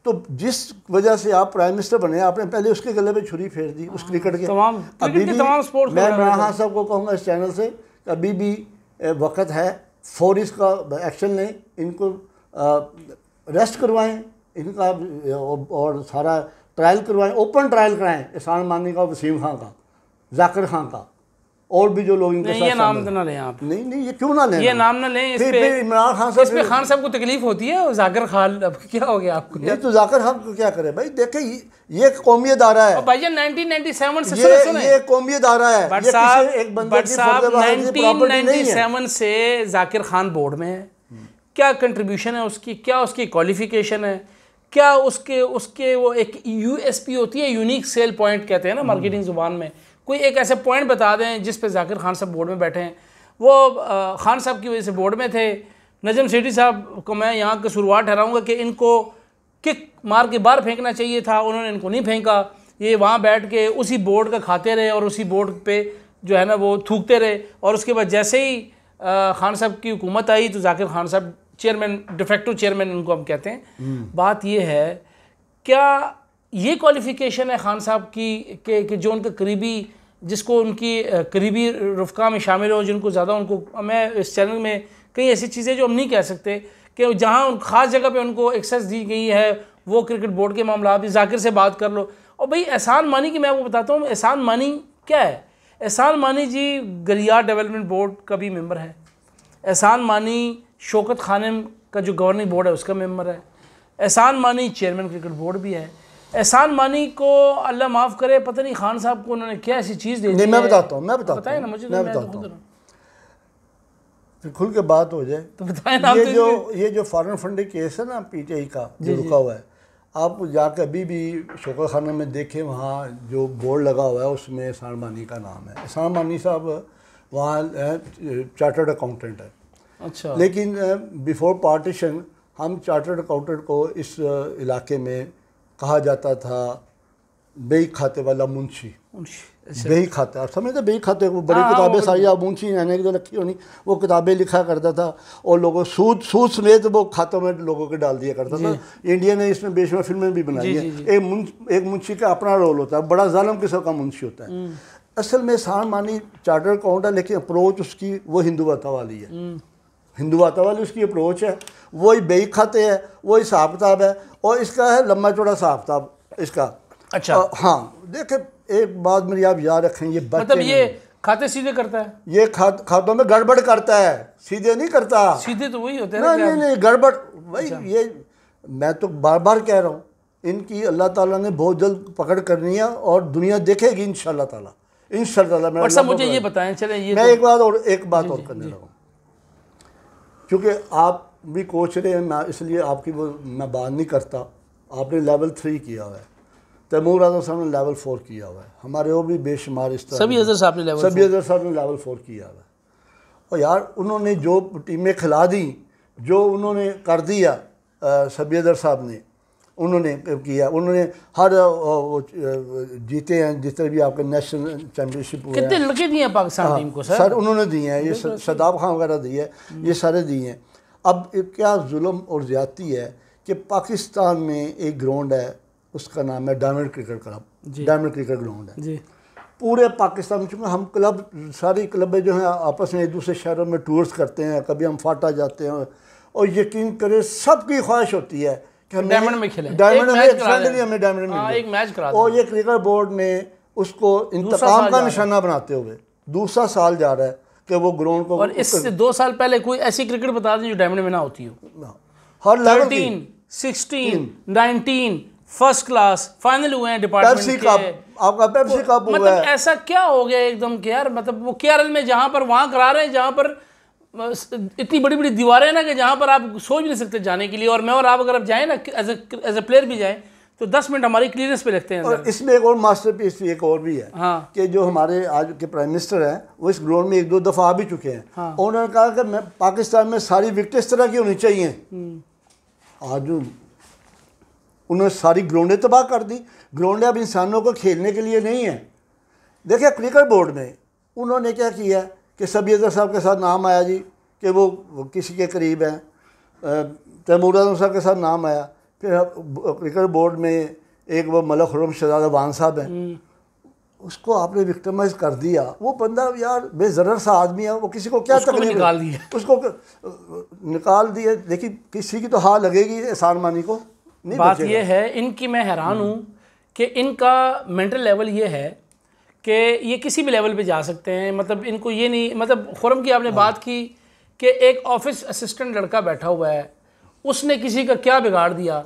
S2: तो जिस वजह से आप प्राइम मिनिस्टर बने आपने पहले उसके गले पे छुरी फेर दी उस क्रिकेट के। अभी भी मैं इमरान खान साहब को कहूँगा इस चैनल से, अभी भी वक्त है, फौरी इसका एक्शन लें, इनको रेस्ट करवाएं, इनका और सारा ट्रायल करवाएं, ओपन ट्रायल कराएं एहसान मानी का, वसीम खान का, जाकिर खान का, और भी जो लोग इनके साथ।
S1: ये नाम ना लें आप।
S2: नहीं ये क्यों ना लें?
S1: ये नाम ना लें।
S2: फिर इमरान खान साहब,
S1: इस पे खान साहब को तकलीफ होती है और जाकिर खान, अब क्या हो गया आपको?
S2: नहीं तो जाकिर खान को क्या करे भाई? देखे ये कौमी अदारा है
S1: भाईजान, 1997 से
S2: ये कौमी अदारा है।
S1: बट साहब 1997 से जाकिर खान बोर्ड में है। क्या कंट्रीब्यूशन है उसकी, क्या उसकी क्वालिफिकेशन है, क्या उसके वो एक USP होती है, यूनिक सेल पॉइंट कहते हैं ना मार्केटिंग जुबान में। कोई एक ऐसे पॉइंट बता दें जिस पे जाकिर खान साहब बोर्ड में बैठे हैं। वो खान साहब की वजह से बोर्ड में थे। नजम सेठी साहब को मैं यहाँ कसूरवार ठहराऊँगा कि इनको किक मार के बाहर फेंकना चाहिए था, उन्होंने इनको नहीं फेंका। ये वहाँ बैठ के उसी बोर्ड का खाते रहे और उसी बोर्ड पे जो है ना वो थूकते रहे। और उसके बाद जैसे ही खान साहब की हुकूमत आई तो जाकिर खान साहब चेयरमैन, डिफेक्टिव चेयरमैन उनको हम कहते हैं। बात ये है, क्या ये क्वालिफिकेशन है खान साहब की कि जो उनके करीबी, जिसको उनकी करीबी रफ़्क़ा में शामिल हो, जिनको ज़्यादा उनको, मैं इस चैनल में कई ऐसी चीज़ें जो हम नहीं कह सकते कि जहाँ ख़ास जगह पे उनको एक्सेस दी गई है, वो क्रिकेट बोर्ड के मामला भी जाकिर से बात कर लो। और भाई एहसान मानी की मैं आपको बताता हूँ, एहसान मानी क्या है? एहसान मानी जी गलियार डेवलपमेंट बोर्ड का भी मेंबर है। एहसान मानी शौकत खानम का जो गवर्निंग बोर्ड है उसका मेंबर है। एहसान मानी चेयरमैन क्रिकेट बोर्ड भी है। एहसान मानी को अल्लाह माफ़ करे, पता नहीं खान साहब को उन्होंने क्या ऐसी चीज़ दे दी।
S2: मैं बताता हूँ
S1: बताएं ना मुझे,
S2: मैं बताता हूँ, फिर खुल के बात हो जाए
S1: तो बताएं ना।
S2: ये जो फॉरेन फंडिंग केस है ना PTI का जो रुका हुआ है, आप जाकर अभी भी शौकत खाना में देखें, वहाँ जो बोर्ड लगा हुआ है उसमें एहसान मानी का नाम है। एहसान मानी साहब वहाँ चार्टर्ड अकाउंटेंट है।
S1: अच्छा।
S2: लेकिन बिफोर पार्टीशन हम चार्टर्ड अकाउंटेंट को इस इलाके में कहा जाता था बेई खाते वाला मुंशी। बेई खाता, आप समझते बेई खाते, वो बड़ी किताबें सारी आप मुंशी यानी जो रखी होनी, वो किताबें लिखा करता था और लोगों सूद समेत वो खातों में लोगों के डाल दिया करता था। इंडिया ने इसमें बेशुमार फिल्में भी बनाई है। एक मुंशी का अपना रोल होता है, बड़ा जालिम किस्म का मुंशी होता है। असल में एहसान मानी चार्टर्ड अकाउंट है, लेकिन अप्रोच उसकी वो हिंदुवता वाली है। हिंदुवाता वाली उसकी अप्रोच है, वही बेई खाते हैं, वही हिसाब किताब है, और इसका है लंबा चौड़ा हिसाब किताब इसका।
S1: अच्छा
S2: हाँ देखें, एक बात मेरी आप याद रखें, ये बच्चे
S1: मतलब ये खाते सीधे करता है,
S2: ये खातों में गड़बड़ करता है, सीधे नहीं करता।
S1: सीधे तो वही होते हैं ना।
S2: नहीं गड़बड़ भाई। ये मैं तो बार बार कह रहा हूँ, इनकी अल्लाह ताला ने बहुत जल्द पकड़ करनी है और दुनिया देखेगी इंशाल्लाह ताला, इंशाल्लाह ताला।
S1: और सब मुझे ये बताएं, चले ये
S2: मैं
S1: तो...
S2: एक बात और करने लगा, क्योंकि आप भी कोच रहे हैं, मैं इसलिए आपकी वो मैं बात नहीं करता। आपने लेवल 3 किया हुआ है, तैमूर आजम साहब ने लेवल 4 किया हुआ है, हमारे वो भी बेशुमार इस तरह
S1: सभी अजहर साहब ने
S2: लेवल 4 किया हुआ है। और यार उन्होंने जो टीमें खिला दी, जो उन्होंने कर दिया सभी अजहर साहब ने, उन्होंने किया, उन्होंने हर जीते हैं जितने भी आपके नेशनल चैम्पियनशिप हुए।
S1: कितने लड़के दिए हैं पाकिस्तान टीम को सर?
S2: उन्होंने दिए हैं, ये शदाब खान वगैरह दिए हैं, ये सारे दिए हैं। अब क्या जुल्म और ज़्यादती है कि पाकिस्तान में एक ग्राउंड है, उसका नाम है diamond cricket club, diamond cricket ground है जी। पूरे पाकिस्तान में, चूँकि हम क्लब सारी क्लबें जो हैं आपस में एक दूसरे शहरों में टूर्स करते हैं, कभी हम फाटा जाते हैं, और यकीन करें सबकी ख्वाहिश होती है कि हम
S1: डायमंड में खेलें,
S2: डायमंड में फ्रेंडली हमें डायमंड में
S1: एक मैच करा दें।
S2: और ये क्रिकेट बोर्ड ने उसको इंतकाम का निशाना बनाते हुए दूसरा साल जा रहा है कि वो ग्राउंड को,
S1: और इससे 2 साल पहले कोई ऐसी क्रिकेट बता दें जो डायमंड में ना होती हो।
S2: हर लेवल
S1: 13, 16, 19 फर्स्ट क्लास फाइनल हुए हैं डिपार्टमेंट के।
S2: आपका पेप्सी कप हुआ
S1: मतलब
S2: है।
S1: ऐसा क्या हो गया एकदम कि यार, मतलब वो केरल में जहाँ पर वहाँ करा रहे हैं, जहाँ पर इतनी बड़ी बड़ी दीवारें ना कि जहाँ पर आप सोच भी नहीं सकते जाने के लिए। और मैं और आप अगर आप जाएँ ना एज ए प्लेयर भी जाएँ तो 10 मिनट हमारी क्लियरेंस पे लगते हैं।
S2: और इसमें एक और मास्टरपीस एक और भी है,
S1: हाँ, कि
S2: जो हमारे आज के प्राइम मिनिस्टर हैं वो इस ग्राउंड में 1-2 दफ़ा आ भी चुके हैं। हाँ, उन्होंने कहा कि मैं पाकिस्तान में सारी विकेट इस तरह की होनी चाहिए। आज उन्होंने सारी ग्राउंडें तबाह कर दी। ग्राउंडें अब इंसानों को खेलने के लिए नहीं है। देखिए क्रिकेट बोर्ड में उन्होंने क्या किया कि सभी अजहर साहब के साथ नाम आया जी कि वो किसी के करीब हैं, तैमूर आजम साहब के साथ नाम आया। फिर क्रिकेट बोर्ड में एक वो मलक खुर्रम शहजादा वान साहब हैं, उसको आपने विक्टिमाइज कर दिया। वो बंदा यार बेज़रर सा आदमी है, वो किसी को क्या तकलीफ
S1: निकाल दिया,
S2: उसको निकाल दिया। देखिए किसी की तो हाँ लगेगी एहसान मानी को।
S1: बात ये है इनकी, मैं हैरान हूँ कि इनका मेंटल लेवल ये है कि ये किसी भी लेवल पे जा सकते हैं। मतलब इनको ये नहीं, मतलब खुर्रम की आपने बात की कि एक ऑफिस असिस्टेंट लड़का बैठा हुआ है, उसने किसी का क्या बिगाड़ दिया,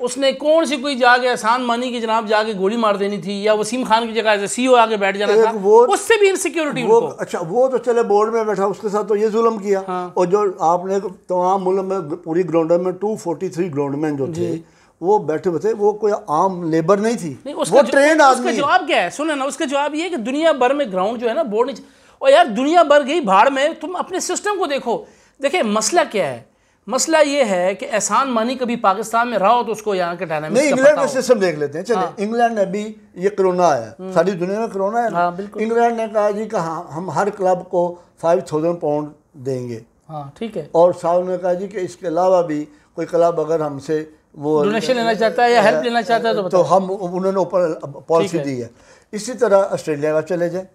S1: उसने कौन सी कोई जाके एहसान मानी कि जनाब जाके गोली मार देनी थी, या वसीम खान की जगह CEO आगे बैठ जाना था, उससे भी इनसिक्योरिटी उनको।
S2: अच्छा वो तो चले बोर्ड में बैठा, उसके साथ तो ये जुल्म किया। हाँ। और जो आपने तमाम मुल्क में पूरी ग्राउंड में 243 ग्राउंडमैन जो थे वो बैठे हुए थे, वो कोई आम लेबर नहीं थी, वो ट्रेंड आदमी।
S1: उसका जवाब क्या है सुने ना, उसका जवाब ये है कि दुनिया भर में ग्राउंड जो है ना बोर्ड नहीं। और यार दुनिया भर गई भाड़ में, तुम अपने सिस्टम को देखो। देखिए मसला क्या है, मसला ये है कि एहसान मानी कभी पाकिस्तान में रहा हो तो उसको यहाँ के डायनामिक्स
S2: नहीं। इंग्लैंड का सिस्टम देख लेते हैं। चलिए इंग्लैंड में भी ये कोरोना आया, सारी दुनिया में कोरोना है ना। इंग्लैंड ने कहा जी कि हम हर क्लब को 5000 पाउंड देंगे।
S1: हाँ ठीक है।
S2: और साहब ने कहा जी कि इसके अलावा भी कोई क्लब अगर हमसे वो
S1: डोनेशन लेना चाहता है या हेल्प लेना चाहता है तो
S2: हम उन्होंने ऊपर पॉलिसी दी है। इसी तरह ऑस्ट्रेलिया का चले जाए,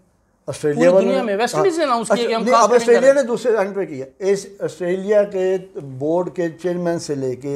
S2: ऑस्ट्रेलिया
S1: दुनिया में वेस्ट इंडीज ने अनाउंस किया कि हम
S2: अब ऑस्ट्रेलिया ने दूसरे एंड पे किया। इस ऑस्ट्रेलिया के बोर्ड के चेयरमैन से लेके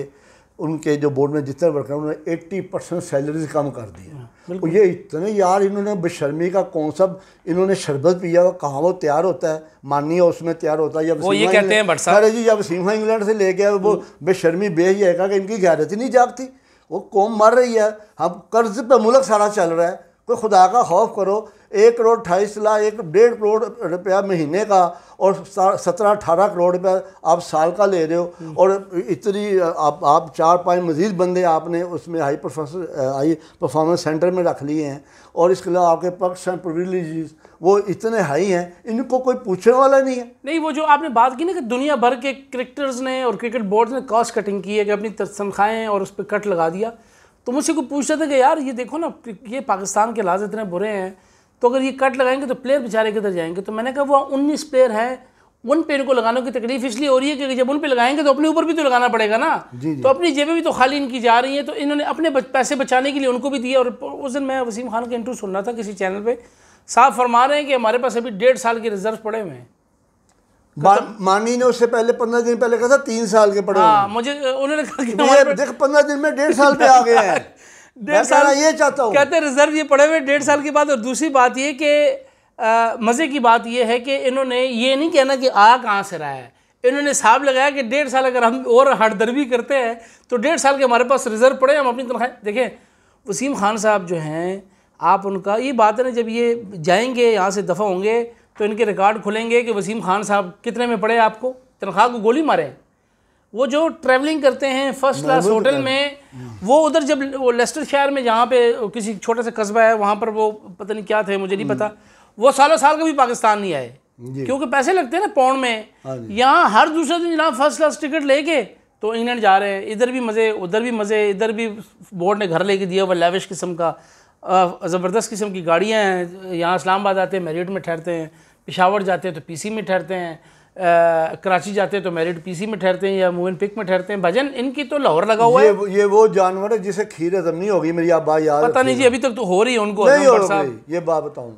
S2: उनके जो बोर्ड में जितने वर्कर उन्होंने 80% सैलरीज कम कर दी। और ये इतने यार इन्होंने बेशर्मी का कॉन्सेप्ट, इन्होंने शरबत पिया हुआ, कहाँ वो तैयार होता है, माननीय उसमें तैयार होता है।
S1: वो ये कहते हैं
S2: अरे जी जब सिंह इंग्लैंड से लेके आए वो बेशर्मी बेहिया कि इनकी गैरत ही नहीं जागती, वो कौम मर रही है, हम कर्ज पे मुल्क सारा चल रहा है। कोई खुदा का खौफ करो। 1,28,00,000 1.5 करोड़ रुपया महीने का और 17-18 करोड़ रुपया आप साल का ले रहे हो। और इतनी आप 4-5 मजीद बंदे आपने उसमें हाई परफॉर्मेंस सेंटर में रख लिए हैं। और इसके अलावा आपके पर्क्स एंड प्रिविलेजेस वो इतने हाई हैं, इनको कोई पूछने वाला नहीं है।
S1: नहीं, वो जो आपने बात की ना कि दुनिया भर के क्रिकेटर्स ने और क्रिकेट बोर्ड ने कॉस्ट कटिंग की है कि अपनी तनख्वाहें और उस पर कट लगा दिया। तो मुझसे कोई पूछता था कि यार ये देखो ना, ये पाकिस्तान के हालात इतने बुरे हैं, तो अगर ये कट लगाएंगे तो प्लेयर बेचारे किधर जाएंगे। तो मैंने कहा वो 19 प्लेयर हैं, उन पे इनको लगाने की तकलीफ इसलिए हो रही है कि जब उन पे लगाएंगे तो अपने ऊपर भी तो लगाना पड़ेगा ना। तो अपनी जेबें भी तो खाली इनकी जा रही हैं। तो इन्होंने अपने पैसे बचाने के लिए उनको भी दिया। और उस दिन मैं वसीम खान का इंटरव्यू सुन रहा था किसी चैनल पर, साफ फरमा रहे हैं कि हमारे पास अभी 1.5 साल के रिजर्व पड़े हुए हैं।
S2: मानी ने उससे पहले 15 दिन पहले कहा था 3 साल के पड़े।
S1: हाँ, मुझे उन्होंने कहा कि
S2: देख 15 दिन में 1.5 साल पे आ गए हैं।
S1: 1.5 साल
S2: ये चाहता हूँ,
S1: कहते हैं रिजर्व ये पड़े हुए 1.5 साल की बात। और दूसरी बात ये कि मज़े की बात ये है कि इन्होंने ये नहीं कहना कि आ कहाँ से रहा है, इन्होंने हिसाब लगाया कि 1.5 साल अगर हम और हटदर्मी करते हैं तो 1.5 साल के हमारे पास रिजर्व पड़े, हम अपनी तनख्वाह। देखें वसीम खान साहब जो हैं, आप उनका ये बात है ना, जब ये जाएंगे यहाँ से दफ़ा होंगे तो इनके रिकॉर्ड खुलेंगे कि वसीम खान साहब कितने में पड़े, आपको तनख्वाह को गोली मारे। वो जो ट्रैवलिंग करते हैं फर्स्ट क्लास होटल में, वो उधर जब वो लेस्टर शहर में जहाँ पे किसी छोटे से कस्बा है वहाँ पर वो पता नहीं क्या थे, मुझे नहीं पता, वो सालों साल कभी पाकिस्तान नहीं आए क्योंकि पैसे लगते हैं ना पाउंड में। यहाँ हर दूसरे दिन जनाब फर्स्ट क्लास टिकट लेके तो इंग्लैंड जा रहे हैं, इधर भी मज़े उधर भी मज़े, इधर भी बोर्ड ने घर लेके दिया हुआ लेविश किस्म का, ज़बरदस्त किस्म की गाड़ियाँ हैं। यहाँ इस्लामाबाद आते हैं मैरिट में ठहरते हैं, पेशावर जाते हैं तो पीसी में ठहरते हैं, कराची जाते हैं तो मैरिट पीसी में ठहरते हैं या मूविन पिक में ठहरते हैं। भजन इनकी तो लाहौर लगा हुआ है।
S2: ये वो जानवर है जिसे खीर हज़म नहीं होगी, मेरी आप बात याद
S1: पता नहीं जी, अभी तक तो हो रही है उनको
S2: नहीं हो रही। ये बात बताऊँ,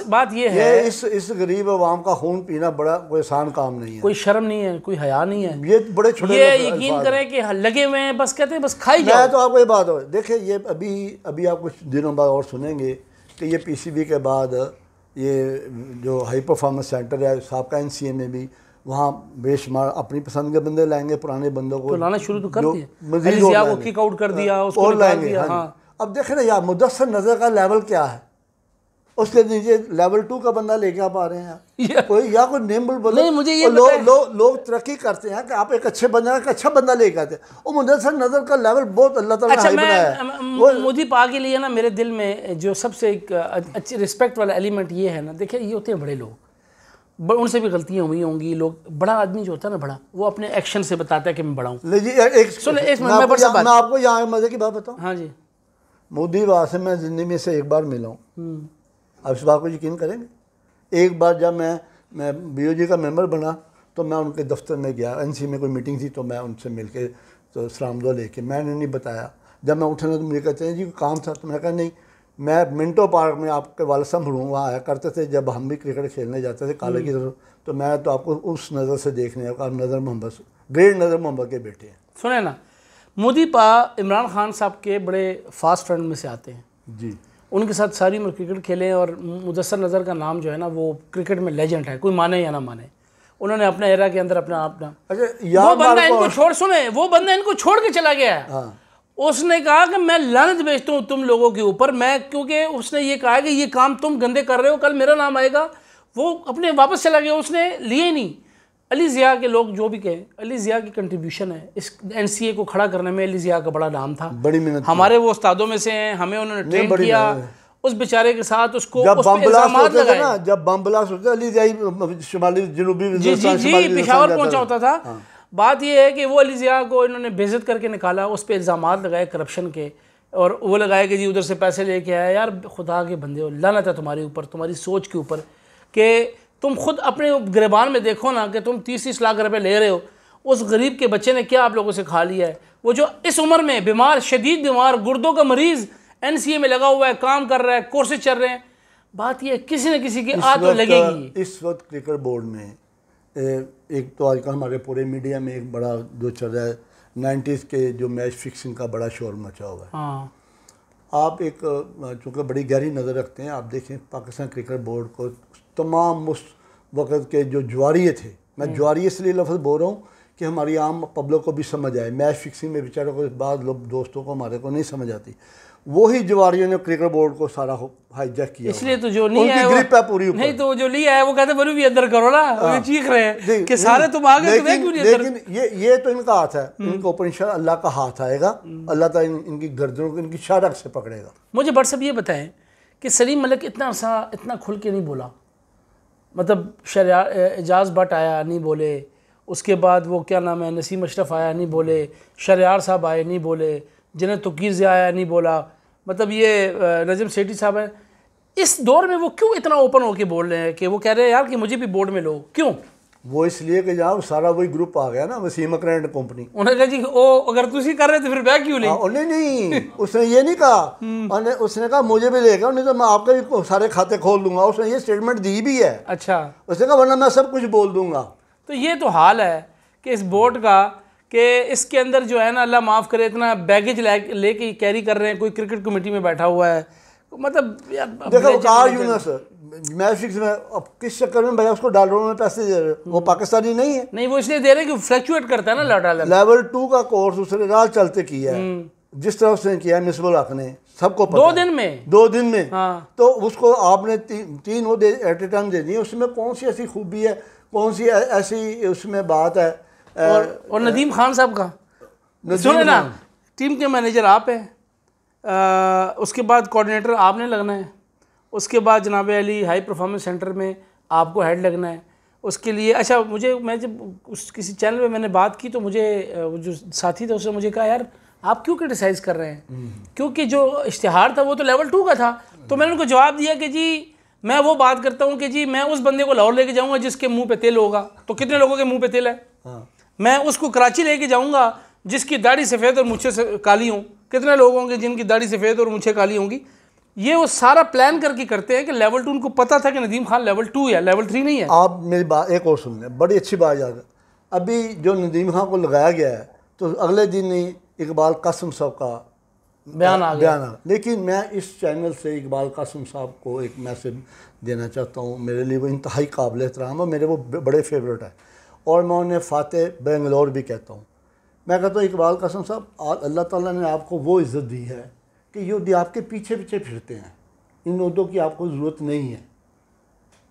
S1: बात ये है,
S2: इस गरीब अवाम का खून पीना बड़ा कोई आसान काम नहीं है।
S1: कोई शर्म नहीं है, कोई हया नहीं है।
S2: ये बड़े छोटे,
S1: ये यकीन करें कि लगे हुए हैं, बस कहते हैं बस खाई जाओ।
S2: मैं तो आपको ये बात हो, देखिए ये अभी आप कुछ दिनों बाद और सुनेंगे कि ये पीसीबी के बाद ये जो हाई परफॉर्मेंस सेंटर है साबका NCA में भी, वहाँ बेशुमार अपनी पसंद के बंदे लाएंगे, पुराने बंदों को
S1: तो लाना शुरू तो कर दिया,
S2: मजीद
S1: को किक आउट कर दिया, उसको निकाल दिया। हाँ।
S2: अब देखें ना यार, मुदस्सर नज़र का लेवल क्या है, उसके नीचे लेवल 2 का बंदा लेके आप आ रहे हैं कोई नेम बोले।
S1: नहीं, मुझे ये
S2: लोग तरक्की करते हैं कि आप एक अच्छे बंदा लेके आते हैं, और मुदस्सर नज़र का लेवल बहुत अल्लाह ताला ने हाई बनाया है।
S1: मोदी पा के लिए ना मेरे दिल में जो सबसे एक अच्छी रिस्पेक्ट वाला एलिमेंट ये है ना, देखिए ये होते हैं बड़े लोग, उनसे भी गलतियाँ हुई होंगी। लोग बड़ा आदमी जो होता है ना बड़ा, वो अपने एक्शन से बताता है कि मैं बड़ा हूँ।
S2: मैं आपको यहाँ मज़े की बात बताऊँ।
S1: हाँ जी,
S2: मोदी वहाँ से मैं ज़िंदगी में से एक बार मिला हूँ, आप इस बात को यकीन करेंगे। एक बार जब मैं BOG का मेंबर बना तो मैं उनके दफ्तर में गया, NC में कोई मीटिंग थी तो मैं उनसे मिल के तो सलाम दुआ लेके, मैंने नहीं बताया। जब मैं उठा तो मुझे कहते हैं जी काम था, तो मैंने कहा नहीं, मैं मिंटो पार्क में आपके वालिद साहब वहाँ आया करते थे जब हम भी क्रिकेट खेलने जाते थे काले की तरफ, तो मैं तो आपको उस नज़र से देखने आप नज़र मोहम्मद, ग्रेट नज़र मोहम्मद के बेटे हैं।
S1: सुने ना, मोदी पा इमरान खान साहब के बड़े फास्ट फ्रेंड में से आते हैं
S2: जी,
S1: उनके साथ सारी उम्र क्रिकेट खेले, और मुदस्सर नज़र का नाम जो है ना वो क्रिकेट में लेजेंड है, कोई माने या ना माने। उन्होंने अपने एरा के अंदर अपना वो बंदा इनको छोड़ के चला गया है। उसने कहा कि मैं लानत भेजता हूँ तुम लोगों के ऊपर, मैं, क्योंकि उसने ये कहा कि ये काम तुम गंदे कर रहे हो, कल मेरा नाम आएगा। वो अपने वापस चला गया, उसने लिए ही नहीं। अली ज़िया के लोग जो भी कहें, अली ज़िया की कंट्रीब्यूशन है इस NCA को खड़ा करने में, अली ज़िया का बड़ा नाम था,
S2: बड़ी मेहनत, हमारे
S1: वो उस्तादों में से हैं, हमें उन्होंने ट्रेन किया उस बेचारे के साथ। उसको
S2: जब बम ब्लास्ट होते अली ज़िया शुमाली जनूबी
S1: जी पेशावर पहुंचा होता था। बात यह है कि वो अली ज़िया को इन्होंने बेइज्जत करके निकाला, उस पर इल्ज़ाम लगाए करप्शन के, और वो लगाए कि जी उधर से पैसे लेके आया। यार खुदा के बंदे हो, लानत है तुम्हारे ऊपर, तुम्हारी सोच के ऊपर, कि तुम खुद अपने गिरबान में देखो ना कि तुम 30-30 लाख रुपए ले रहे हो, उस गरीब के बच्चे ने क्या आप लोगों से खा लिया है। वो जो इस उम्र में बीमार, शदीद बीमार, गुर्दों का मरीज़ NCA में लगा हुआ है, काम कर रहा है, कोर्सेज चल रहे हैं। बात यह किसी न किसी की आदत तो लगेगी।
S2: इस वक्त क्रिकेट बोर्ड में एक तो आजकल हमारे पूरे मीडिया में एक बड़ा जो चल रहा है 90s के जो मैच फिक्सिंग का बड़ा शोर मचा हुआ है।
S1: हाँ।
S2: आप एक चूँकि बड़ी गहरी नज़र रखते हैं, आप देखें पाकिस्तान क्रिकेट बोर्ड को तमाम उस वक़्त के जो जुआरिये थे, मैं जुआरी इसलिए लफ्ज़ बोल रहा हूँ कि हमारी आम पब्लिक को भी समझ आए, मैच फिक्सिंग में बेचारों को बाद लोग दोस्तों को हमारे को नहीं समझ आती, वही जुआरियों ने क्रिकेट बोर्ड को सारा हाईजैक किया।
S1: इसलिए तो जो नहीं है
S2: ग्रिप है पूरी ऊपर।
S1: नहीं तो जो लिया है वो कहते बरू भी अंदर करो ना, वो चीख रहे हैं कि सारे तुम आ गए, तुम्हें क्यों नहीं अंदर।
S2: लेकिन ये तो इनका हाथ है, इनके ऊपर इंशाअल्लाह अल्लाह का हाथ आएगा, अल्लाह ताला इनकी गर्दनों को इनकी शारक से पकड़ेगा।
S1: मुझे बट सब ये बताएं कि सलीम मलिक इतना खुल के नहीं बोला, मतलब एजाज भट्ट आया नहीं बोले, उसके बाद वो क्या नाम है नसीम अशरफ आया नहीं बोले, शरियार साहब आए नहीं बोले, जिन्हें तकीर ज़िया आया नहीं बोला, मतलब ये नजम सेठी साहब हैं। इस दौर में वो क्यों इतना ओपन होके बोल रहे हैं कि वो कह रहे हैं यार कि मुझे भी बोर्ड में लो, क्यों?
S2: वो इसलिए कि जहाँ सारा वही ग्रुप आ गया ना, वसीम अकरम एंड कंपनी।
S1: उन्होंने कहा जी ओ अगर तुसी कर रहे तो फिर मैं क्यों ले?
S2: नहीं उसने ये नहीं कहा, उसने कहा मुझे भी लेगा, नहीं तो मैं आपके भी सारे खाते खोल दूंगा। उसने ये स्टेटमेंट दी भी है।
S1: अच्छा।
S2: उसने कहा वरना मैं सब कुछ बोल दूंगा।
S1: तो ये तो हाल है कि इस बोर्ड का, कि इसके अंदर जो है ना, अल्लाह माफ़ करे, इतना बैगेज लेके कैरी कर रहे हैं। कोई क्रिकेट कमेटी में बैठा हुआ है, मतलब यार
S2: देखो कार यूनस मैजिक्स में अब किस चक्कर में भैया उसको डॉलरों में पैसे दे रहे हो, वो पाकिस्तानी नहीं है।
S1: नहीं, वो इसलिए दे रहे हैं कि फ्लक्चुएट करता है ना डॉलर।
S2: लेवल 2 का कोर्स उसने रात चलते किया है, जिस तरह उसने किया है मिसबुल हक ने, सबको पता
S1: 2 दिन में,
S2: 2 दिन में।
S1: हाँ।
S2: तो उसको आपने तीन वो एट ए टाइम दे दी, उसमें कौन सी ऐसी खूबी है, कौन सी ऐसी उसमें बात है।
S1: और नदीम खान साहब का सुने ना, टीम के मैनेजर आप हैं, उसके बाद कोऑर्डिनेटर आपने लगना है, उसके बाद जनाब अली हाई परफॉर्मेंस सेंटर में आपको हेड लगना है। उसके लिए अच्छा, मैं जब किसी चैनल पे मैंने बात की तो मुझे जो साथी था उसने मुझे कहा, यार आप क्यों क्रिटिसाइज़ कर रहे हैं, क्योंकि जो इश्तिहार था वो तो लेवल 2 का था। तो मैंने उनको जवाब दिया कि जी मैं वो बात करता हूँ कि जी मैं उस बंदे को लाहौर लेके जाऊँगा जिसके मुंह पे तिल होगा, तो कितने लोगों के मुंह पे तिल है।
S2: हाँ।
S1: मैं उसको कराची लेके जाऊँगा जिसकी दाढ़ी सफ़ेद और मुझे काली हों, कितने लोग होंगे जिनकी दाढ़ी सफ़ेद और मुझे काली होंगी। ये वो सारा प्लान करके करते हैं कि लेवल 2 उनको पता था कि नदीम खान लेवल 2 है, लेवल 3 नहीं है।
S2: आप मेरी बात एक और सुन लें, बड़ी अच्छी बात याद है। अभी जो नदीम खान को लगाया गया है तो अगले दिन ही इकबाल कासिम साहब का
S1: बयान आ गया।
S2: लेकिन मैं इस चैनल से इकबाल कासिम साहब को एक मैसेज देना चाहता हूँ। मेरे लिए वो इंतहाई काबिल एहतराम है, मेरे वो बड़े फेवरेट है, और मैं उन्हें फ़ातेह बेंगलोर भी कहता हूँ। मैं कहता हूँ इकबाल कासिम साहब, अल्लाह ताला ने आपको वो इज़्ज़त दी है कि ये आपके पीछे पीछे फिरते हैं, इन उहदों की आपको ज़रूरत नहीं है,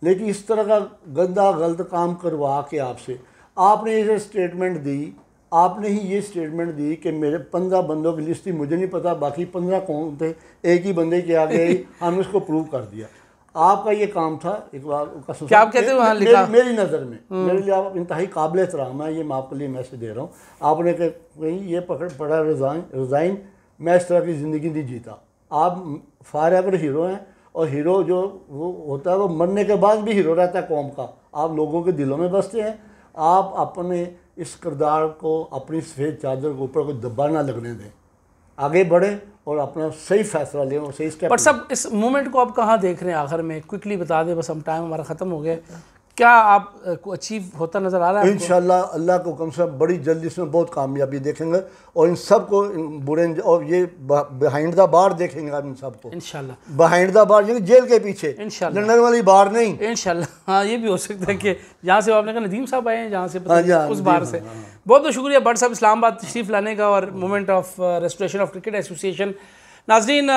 S2: लेकिन इस तरह का गंदा गलत काम करवा के आपसे आपने ये स्टेटमेंट दी, आपने ही ये स्टेटमेंट दी कि मेरे 15 बंदों की लिस्ट थी, मुझे नहीं पता बाकी 15 कौन थे, एक ही बंदे के आगे ही हमने उसको प्रूव कर दिया। आपका ये काम था इकबाल कासिम,
S1: क्या आप कहते हो वहाँ लिखा?
S2: मेरी नज़र में मेरे लिए आप इंतहाई काबिल एहतराम है, ये मैं आपके लिए मैसेज दे रहा हूँ। आपने कहीं ये पकड़ पड़ा रिज़ाइन, मैं इस तरह की ज़िंदगी नहीं जीता। आप फायर एवर हीरो हैं, और हीरो जो वो होता है वो मरने के बाद भी हीरो रहता है कौम का, आप लोगों के दिलों में बसते हैं। आप अपने इस किरदार को, अपनी सफ़ेद चादर के ऊपर कोई दब्बा ना लगने दें, आगे बढ़े और अपना सही फैसला लें और सही स्टेप।
S1: पर सब इस मूवमेंट को आप कहाँ देख रहे हैं? आखिर में क्विकली बता दें, बस हम टाइम हमारा ख़त्म हो गया। क्या आप को अचीव होता नज़र आ रहा है?
S2: इंशाल्लाह अल्लाह के हुक्म से बड़ी जल्दी इसमें बहुत कामयाबी देखेंगे, और इन सब को बुरे और ये बिहाइंड द बार देखेंगे आप इन सब को
S1: इंशाल्लाह।
S2: बिहाइंड द बार यानी जेल के पीछे,
S1: इंशाल्लाह,
S2: लंदन वाली बार नहीं।
S1: इंशाल्लाह। हाँ, ये भी हो सकता है कि जहाँ से आपने कहा नदीम साहब आए हैं, जहाँ से उस बार से।
S2: हाँ।
S1: बहुत बहुत शुक्रिया भट्ट साहब इस्लामाबाद तशरीफ़ लाने का, और movement of restoration of cricket association. नाज़रीन,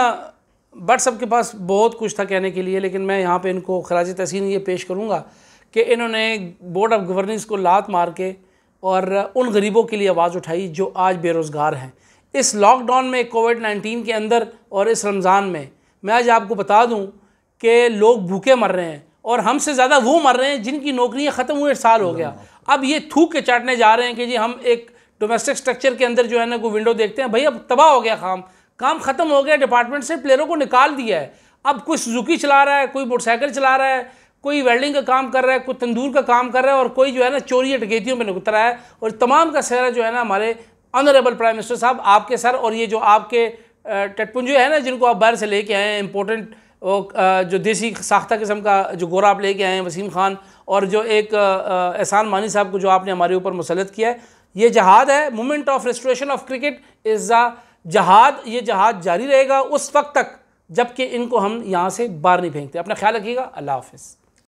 S1: भट्ट साहब के पास बहुत कुछ था कहने के लिए, लेकिन मैं यहाँ पे इनको खराज तहसीन ये पेश करूँगा कि इन्होंने बोर्ड ऑफ गवर्नेंस को लात मार के और उन गरीबों के लिए आवाज़ उठाई जो आज बेरोज़गार हैं। इस लॉकडाउन में, कोविड-19 के अंदर और इस रमज़ान में, मैं आज आपको बता दूं कि लोग भूखे मर रहे हैं, और हमसे ज़्यादा वो मर रहे हैं जिनकी नौकरियां ख़त्म हुए 1 साल हो गया। अब ये थूक के चाटने जा रहे हैं कि जी हम एक डोमेस्टिक स्ट्रक्चर के अंदर जो है ना कोई विंडो देखते हैं। भाई अब तबाह हो गया, काम ख़त्म हो गया, डिपार्टमेंट से प्लेयरों को निकाल दिया है। अब कोई सुजुकी चला रहा है, कोई मोटरसाइकिल चला रहा है, कोई वेल्डिंग का काम कर रहा है, कोई तंदूर का काम कर रहा है, और कोई जो है ना चोरी या डकैतियों में उतर रहा है। और तमाम का सेहरा जो है ना हमारे ऑनरेबल प्राइम मिनिस्टर साहब आपके सर, और ये जो आपके टटपुंजे है ना जिनको आप बाहर से लेके आए हैं, इंपॉर्टेंट जो देसी साख्ता किस्म का जो गोरा आप लेके आए हैं, वसीम खान, और जो एक एहसान मानी साहब को जो आपने हमारे ऊपर मुसल्लत किया है, ये जहाद है। Movement of restoration of cricket is a जहाद। ये जहाद जारी रहेगा उस वक्त तक जबकि इनको हम यहाँ से बाहर नहीं फेंकते। अपना ख्याल रखिएगा। अल्लाह हाफ़िज़।